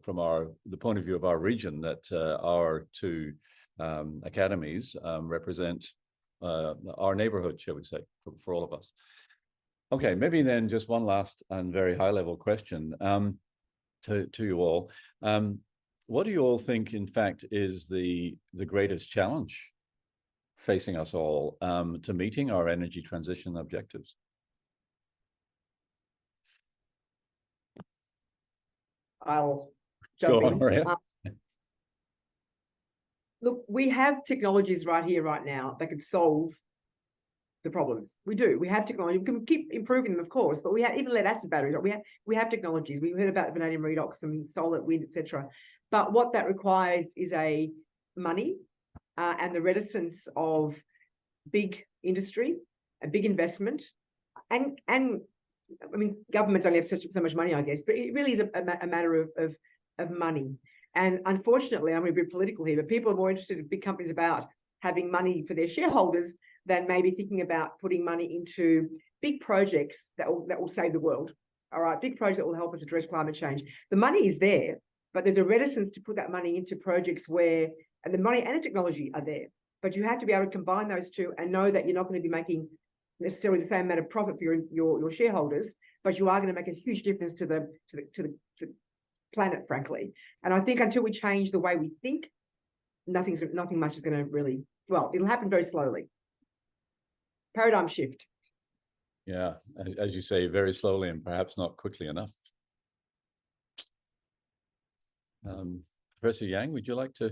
from the point of view of our region, that our two academies represent our neighborhood, shall we say, for all of us. Okay, maybe then just one last and very high level question to you all. What do you all think, in fact, is the greatest challenge facing us all to meeting our energy transition objectives? I'll jump in. Maria. Look, we have technologies right here, right now, that could solve the problems. We do. We have technology. We can keep improving them, of course, but we have even lead-acid batteries. We have technologies. We heard about vanadium redox and solar, wind, etc. But what that requires is money and the reticence of big industry, a big investment, and I mean, governments only have so much money, I guess, but it really is a matter of money. And unfortunately, I'm going to be political here, but people are more interested in big companies about having money for their shareholders than maybe thinking about putting money into big projects that will save the world. All right, big projects that will help us address climate change. The money is there, but there's a reticence to put that money into projects where, and the money and the technology are there, but you have to be able to combine those two and know that you're not going to be making necessarily the same amount of profit for your shareholders, but you are going to make a huge difference to the planet, frankly. And I think until we change the way we think, nothing much is going to really, well, it'll happen very slowly. Paradigm shift. Yeah, as you say, very slowly and perhaps not quickly enough. Professor Yang, would you like to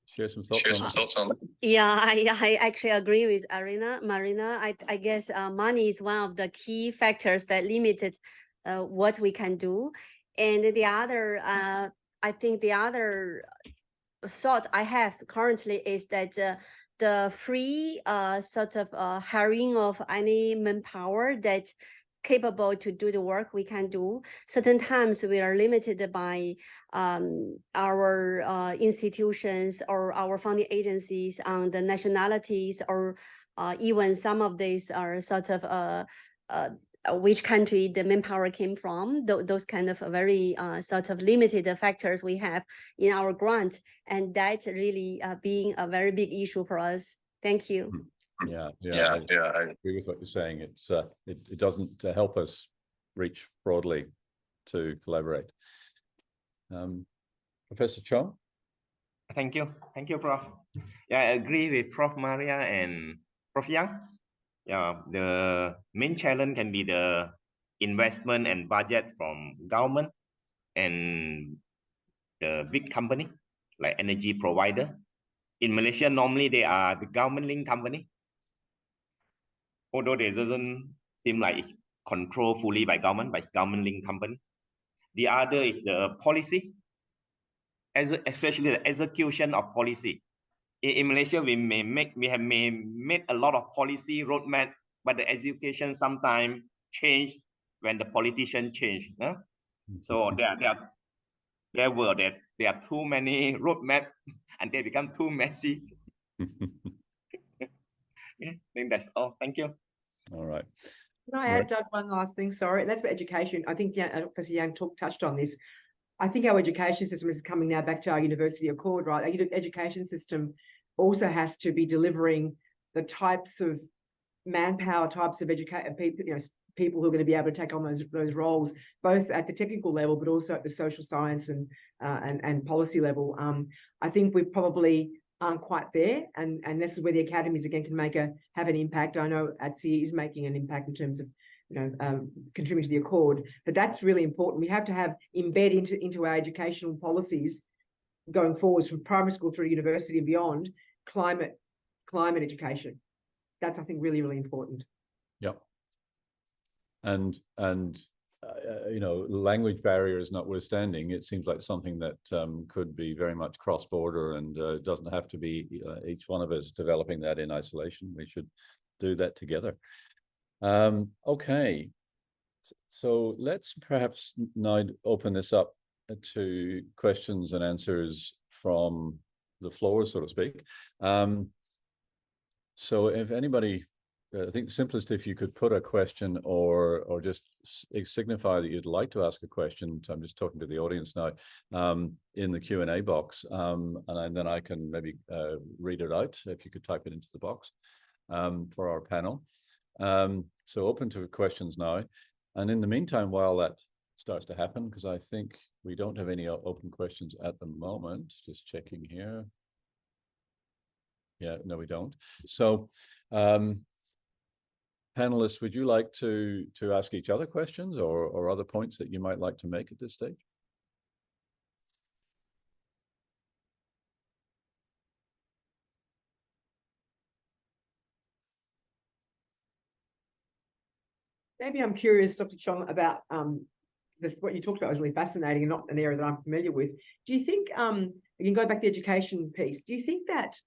share some thoughts on that? Yeah, I actually agree with Marina. I guess money is one of the key factors that limited what we can do. And the other, I think the other thought I have currently is that the free sort of hiring of any manpower that capable to do the work we can do. Certain times we are limited by our institutions or our funding agencies on the nationalities, or even some of these are sort of which country the manpower came from. Those kind of very sort of limited factors we have in our grant, and that really being a very big issue for us. Thank you. I agree with what you're saying. It doesn't help us reach broadly to collaborate. Professor Chong? Thank you, Prof. Yeah, I agree with Prof. Maria and Prof. Yang. Yeah, the main challenge can be the investment and budget from government and the big company like energy provider. In Malaysia, normally they are the government-linked company, although they doesn't seem like it's controlled fully by government, by government-linked company. The other is the policy, especially the execution of policy. In Malaysia, we have made a lot of policy roadmap, but the execution sometimes change when the politician change. So there are too many roadmap, and they become too messy. Yeah, I think that's all. Thank you. All right. Can I add, Doug, one last thing? Sorry, and that's for education. I think Professor Yang touched on this. I think our education system is coming now back to our university accord, right? Our education system also has to be delivering the types of manpower, types of people who are going to be able to take on those roles, both at the technical level, but also at the social science and policy level. I think we probably aren't quite there, and this is where the academies again can have an impact. I know ATSE is making an impact in terms of contributing to the accord, but that's really important. We have to embed into our educational policies going forwards from primary school through university and beyond climate education. That's, I think, really, really important. Yep. And language barriers notwithstanding, it seems like something that could be very much cross-border, and it doesn't have to be each one of us developing that in isolation. We should do that together. Okay, so let's perhaps now open this up to questions and answers from the floor, so to speak. So if anybody, I think the simplest, if you could put a question or just signify that you'd like to ask a question. So I'm just talking to the audience now, in the Q&A box, and then I can maybe read it out if you could type it into the box for our panel. So open to questions now. And in the meantime, while that starts to happen, because I think we don't have any open questions at the moment, just checking here. Yeah, no, we don't. So panelists, would you like to ask each other questions or other points that you might like to make at this stage? Maybe I'm curious, Dr. Chong, about what you talked about was really fascinating and not an area that I'm familiar with. Do you think, you can go back to the education piece, do you think that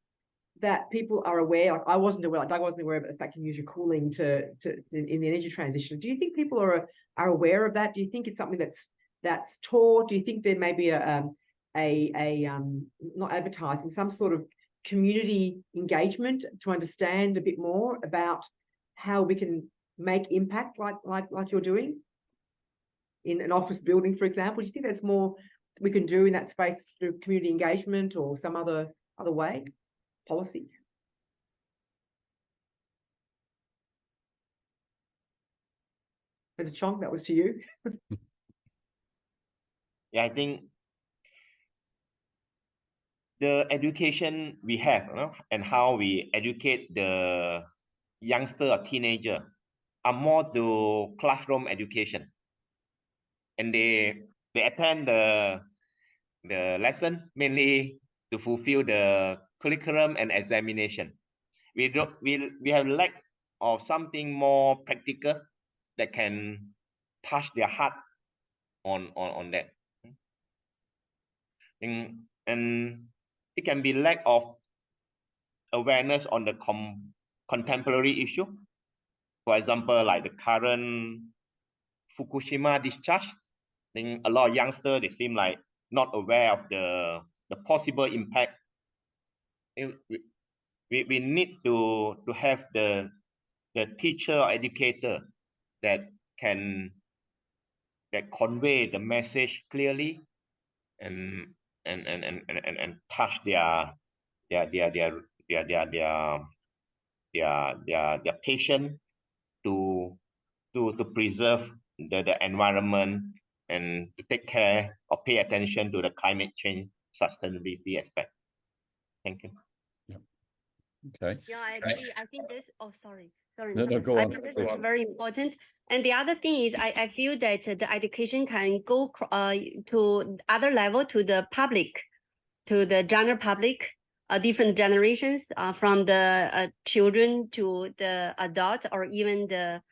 people are aware, like I wasn't aware, like Doug wasn't aware about the fact you use your cooling in the energy transition. Do you think people are aware of that? Do you think it's something that's taught? Do you think there may be not advertising, some sort of community engagement to understand a bit more about how we can make impact like you're doing in an office building, for example? Do you think there's more we can do in that space through community engagement or some other way, policy? As a Chong, that was to you. Yeah, I think the education we have, and how we educate the youngster or teenager are more to classroom education, and they attend the lesson mainly to fulfill the curriculum and examination. We have lack of something more practical that can touch their heart on that. And it can be lack of awareness on the contemporary issue. For example, like the current Fukushima discharge. I think a lot of youngsters, they seem like not aware of the possible impact. We need to have the teacher or educator that convey the message clearly and touch their patient to preserve the environment and to take care or pay attention to the climate change sustainability aspect. Thank you. Okay. Yeah, I agree. I think this. Oh, sorry. No, go on. I think this is very important. And the other thing is, I feel that the education can go to other level, to the public, to the general public, different generations, from the children to the adult, or even the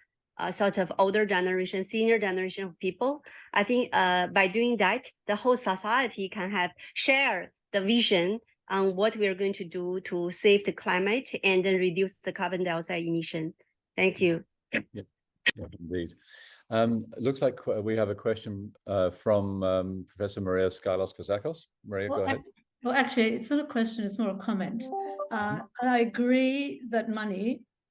sort of older generation, senior generation of people. I think by doing that, the whole society can share the vision on what we are going to do to save the climate and then reduce the carbon dioxide emission. Thank you. Yeah, indeed. It looks like we have a question from Professor Maria Skylos-Kazakos. Maria, go ahead. Well, actually, it's not a question, it's more a comment. I agree that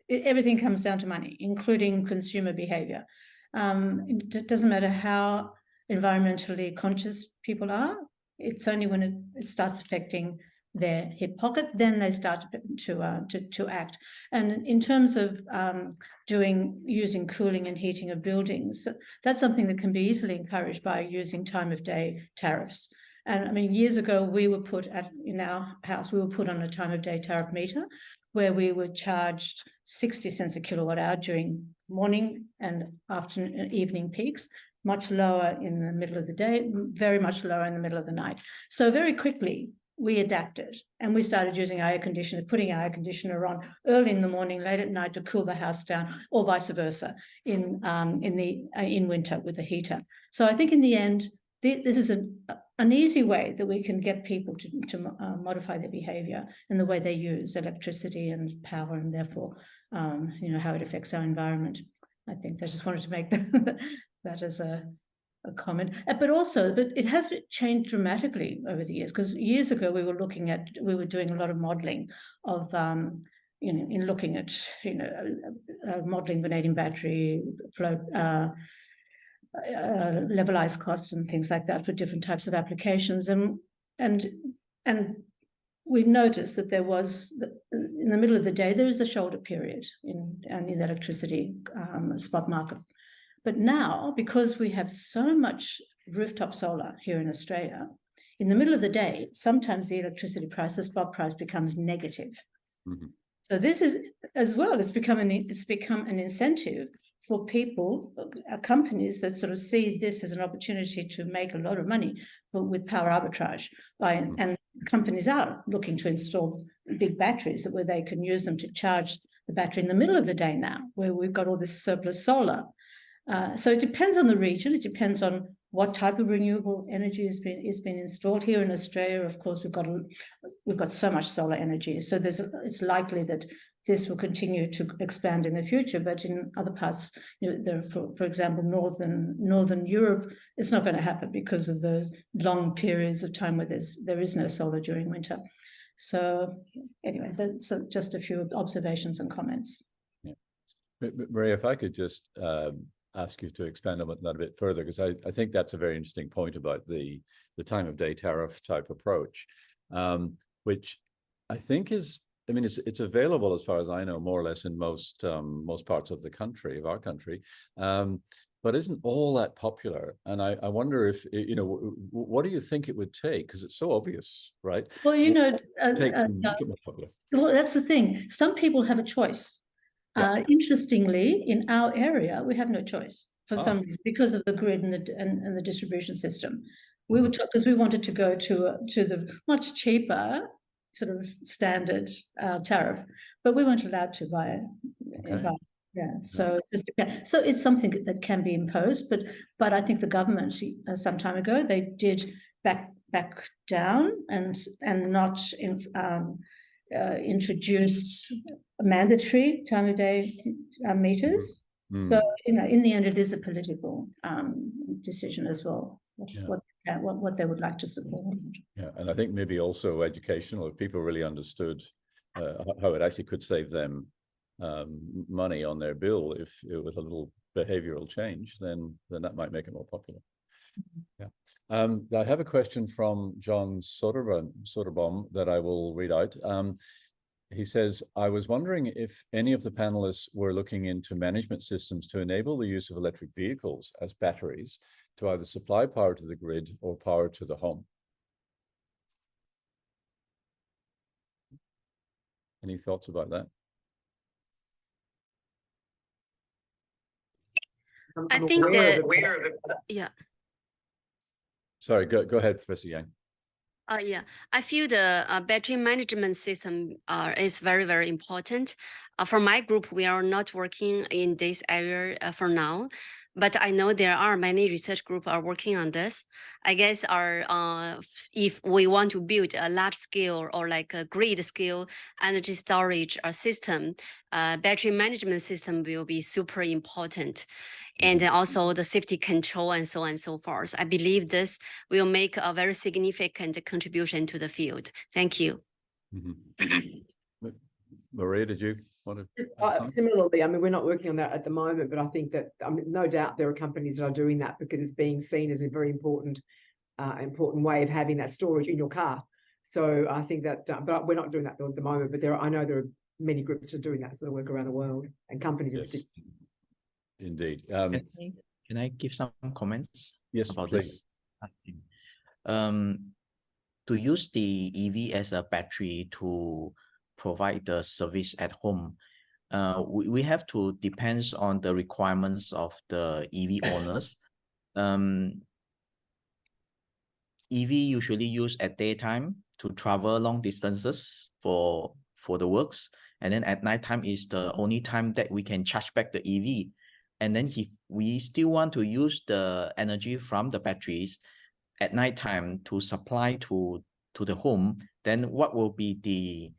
everything comes down to money, including consumer behavior. It doesn't matter how environmentally conscious people are. It's only when it starts affecting their hip pocket, then they start to act. And in terms of using cooling and heating of buildings, that's something that can be easily encouraged by using time of day tariffs. And I mean, years ago, in our house, we were put on a time of day tariff meter where we were charged 60 cents a kilowatt hour during morning and afternoon and evening peaks, much lower in the middle of the day, very much lower in the middle of the night. So very quickly, we adapted and we started using putting our air conditioner on early in the morning, late at night to cool the house down, or vice versa in winter with the heater. So I think in the end, this is an easy way that we can get people to modify their behavior and the way they use electricity and power, and therefore, how it affects our environment. I think I just wanted to make that as a comment, but it has changed dramatically over the years, because years ago we were doing a lot of modeling of in looking at modeling vanadium battery flow, levelized costs and things like that for different types of applications, and we noticed that there was, in the middle of the day, there is a shoulder period in the electricity spot market. But now, because we have so much rooftop solar here in Australia, in the middle of the day, sometimes the electricity price, the spot price, becomes negative. Mm-hmm. So this is, as well, it's become an incentive for people, companies that sort of see this as an opportunity to make a lot of money with power arbitrage. And companies are looking to install big batteries where they can use them to charge the battery in the middle of the day now, where we've got all this surplus solar. So it depends on the region. It depends on what type of renewable energy has been installed. Here in Australia, of course, we've got so much solar energy. So it's likely that this will continue to expand in the future. But in other parts, for example, northern Europe, it's not going to happen because of the long periods of time where there is no solar during winter. So anyway, that's just a few observations and comments. Yeah. Maria, if I could just ask you to expand on that a bit further, because I think that's a very interesting point about the time of day tariff type approach, which I think is, I mean, it's available, as far as I know, more or less in most parts of our country, but isn't all that popular. And I wonder if, what do you think it would take? Because it's so obvious, right? Well, well, that's the thing. Some people have a choice. Yeah. Interestingly, in our area, we have no choice for some reason, because of the grid and the distribution system. We were because we wanted to go to the much cheaper sort of standard tariff, but we weren't allowed to buy it. Yeah, so it's something that can be imposed, but I think the government some time ago, they did back back down and not introduce mandatory time of day meters. So in the end, it is a political decision as well. What they would like to support. Yeah, and I think maybe also educational. If people really understood how it actually could save them money on their bill, if it was a little behavioral change, then that might make it more popular. Yeah. I have a question from John Soderbaum that I will read out. He says, I was wondering if any of the panelists were looking into management systems to enable the use of electric vehicles as batteries to either supply power to the grid or power to the home. Any thoughts about that? I think that, yeah. Sorry, go ahead, Professor Yang. Yeah, I feel the battery management system is very, very important. For my group, we are not working in this area for now, but I know there are many research groups are working on this. I guess if we want to build a large scale or like a grid scale energy storage system, battery management system will be super important. And also the safety control and so on and so forth. I believe this will make a very significant contribution to the field. Thank you. Maria, did you want to? Similarly, I mean, we're not working on that at the moment, but I think that, I mean, no doubt there are companies that are doing that because it's being seen as a very important way of having that storage in your car. So I think that, but we're not doing that at the moment, but I know there are many groups that are doing that sort of work around the world, and companies in particular. Indeed. Can I give some comments? Yes, about please. This? To use the EV as a battery to provide the service at home, we have to depend on the requirements of the EV owners. EV usually used at daytime to travel long distances for the works, and then at nighttime is the only time that we can charge back the EV. And then if we still want to use the energy from the batteries at nighttime to supply to the home, then what will be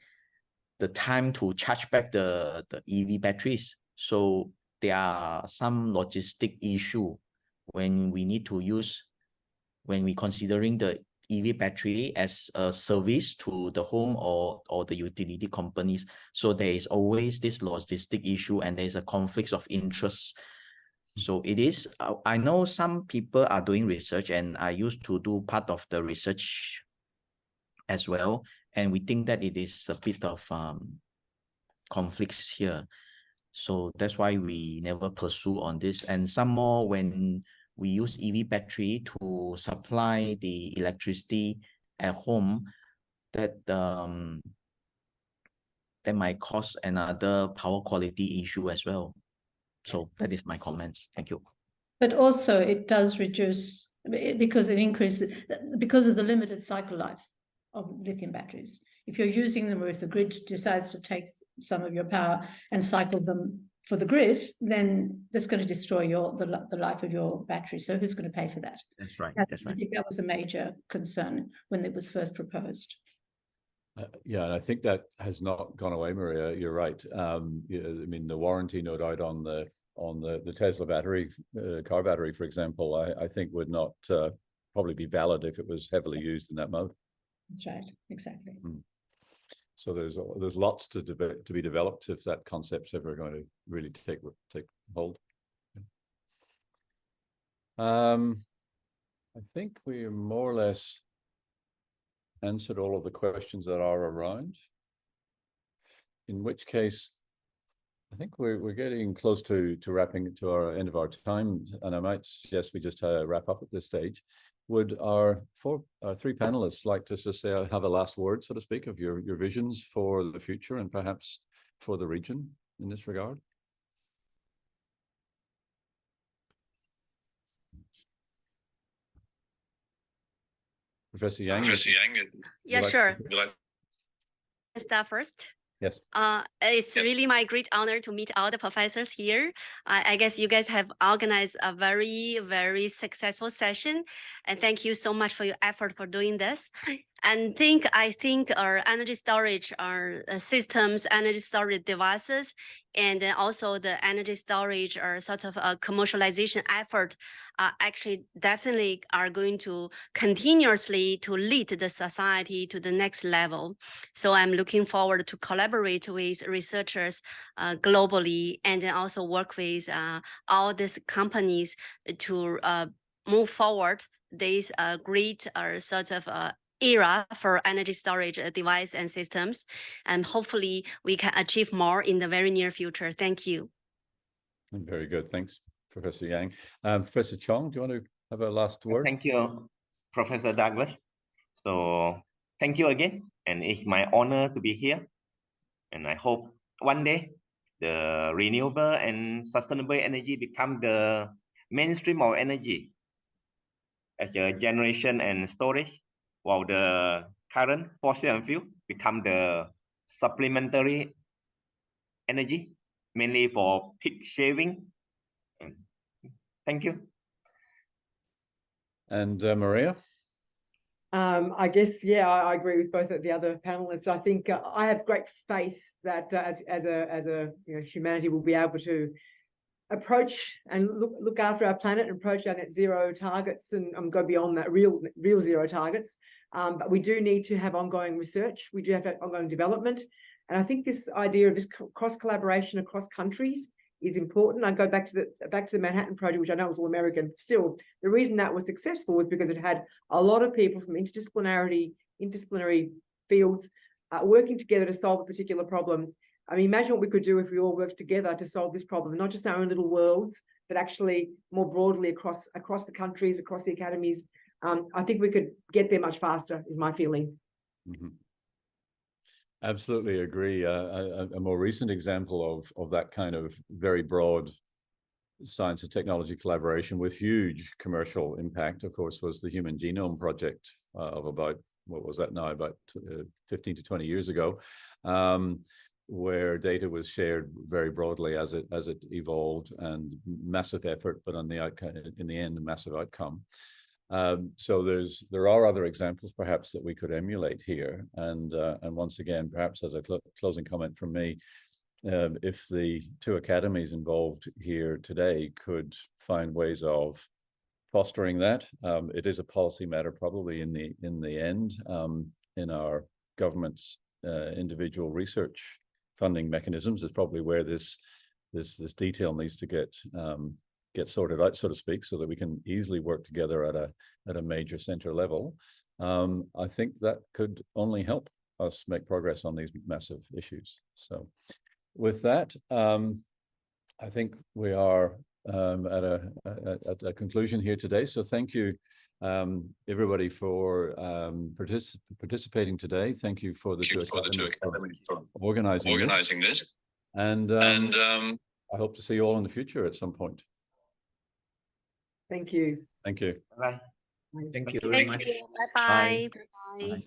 the time to charge back the EV batteries? So there are some logistic issue when we need to use, when we considering the EV battery as a service to the home or the utility companies. So there is always this logistic issue, and there is a conflict of interest. So it is, I know some people are doing research, and I used to do part of the research as well. And we think that it is a bit of conflicts here. So that's why we never pursue on this. And some more, when we use EV battery to supply the electricity at home, that might cause another power quality issue as well. So that is my comments. Thank you. But also it does reduce, because it increases, because of the limited cycle life of lithium batteries. If you're using them, or if the grid decides to take some of your power and cycle them for the grid, then that's going to destroy the life of your battery. So who's going to pay for that? That's right. That's right. I think that was a major concern when it was first proposed. Yeah, and I think that has not gone away, Maria. You're right. I mean, the warranty, no doubt, on the Tesla battery, car battery, for example, I think would not probably be valid if it was heavily used in that mode. That's right. Exactly. So there's lots to be developed if that concept's ever going to really take hold. I think we more or less answered all of the questions that are around. In which case, I think we're getting close to wrapping to our end of our time, and I might suggest we just wrap up at this stage. Would our three panelists like to just say, have a last word, so to speak, of your visions for the future and perhaps for the region in this regard? Professor Yang. Yeah, sure. Start first. Yes. It's really my great honor to meet all the professors here. I guess you guys have organized a very, very successful session. And thank you so much for your effort for doing this. And I think our energy storage, our systems, energy storage devices, and then also the energy storage or sort of a commercialization effort actually definitely are going to continuously to lead the society to the next level. So I'm looking forward to collaborate with researchers globally and then also work with all these companies to move forward this great sort of era for energy storage device and systems. And hopefully we can achieve more in the very near future. Thank you. Very good. Thanks, Professor Yang. Professor Chong, do you want to have a last word? Thank you, Professor Douglas. So thank you again. And it's my honor to be here. And I hope one day the renewable and sustainable energy become the mainstream of energy as a generation and storage, while the current fossil fuel become the supplementary energy, mainly for peak shaving. Thank you. And Maria? I guess, yeah, I agree with both of the other panelists. I think I have great faith that as a humanity will be able to approach and look after our planet and approach our net zero targets and go beyond that real zero targets. But we do need to have ongoing research. We do have ongoing development. And I think this idea of this cross collaboration across countries is important. I go back to the Manhattan Project, which I know was all American. Still, the reason that was successful was because it had a lot of people from interdisciplinary fields working together to solve a particular problem. I mean, imagine what we could do if we all worked together to solve this problem, not just our own little worlds, but actually more broadly across the countries, across the academies. I think we could get there much faster, is my feeling. Mm-hmm. Absolutely agree. A more recent example of that kind of very broad science and technology collaboration with huge commercial impact, of course, was the Human Genome Project of about, what was that now, about 15 to 20 years ago, where data was shared very broadly as it evolved, and massive effort, but on the outcome, in the end, a massive outcome. So there are other examples perhaps that we could emulate here, and once again, perhaps as a closing comment from me, if the two academies involved here today could find ways of fostering that, it is a policy matter probably in the end, in our government's individual research funding mechanisms is probably where this detail needs to get sorted out, so to speak, so that we can easily work together at a major center level. I think that could only help us make progress on these massive issues. So with that, I think we are at a conclusion here today. So thank you, everybody, for participating today. Thank you for the two academies for organizing this. And I hope to see you all in the future at some point. Thank you. Thank you. Bye. Thank you very much. Bye-bye. Bye-bye.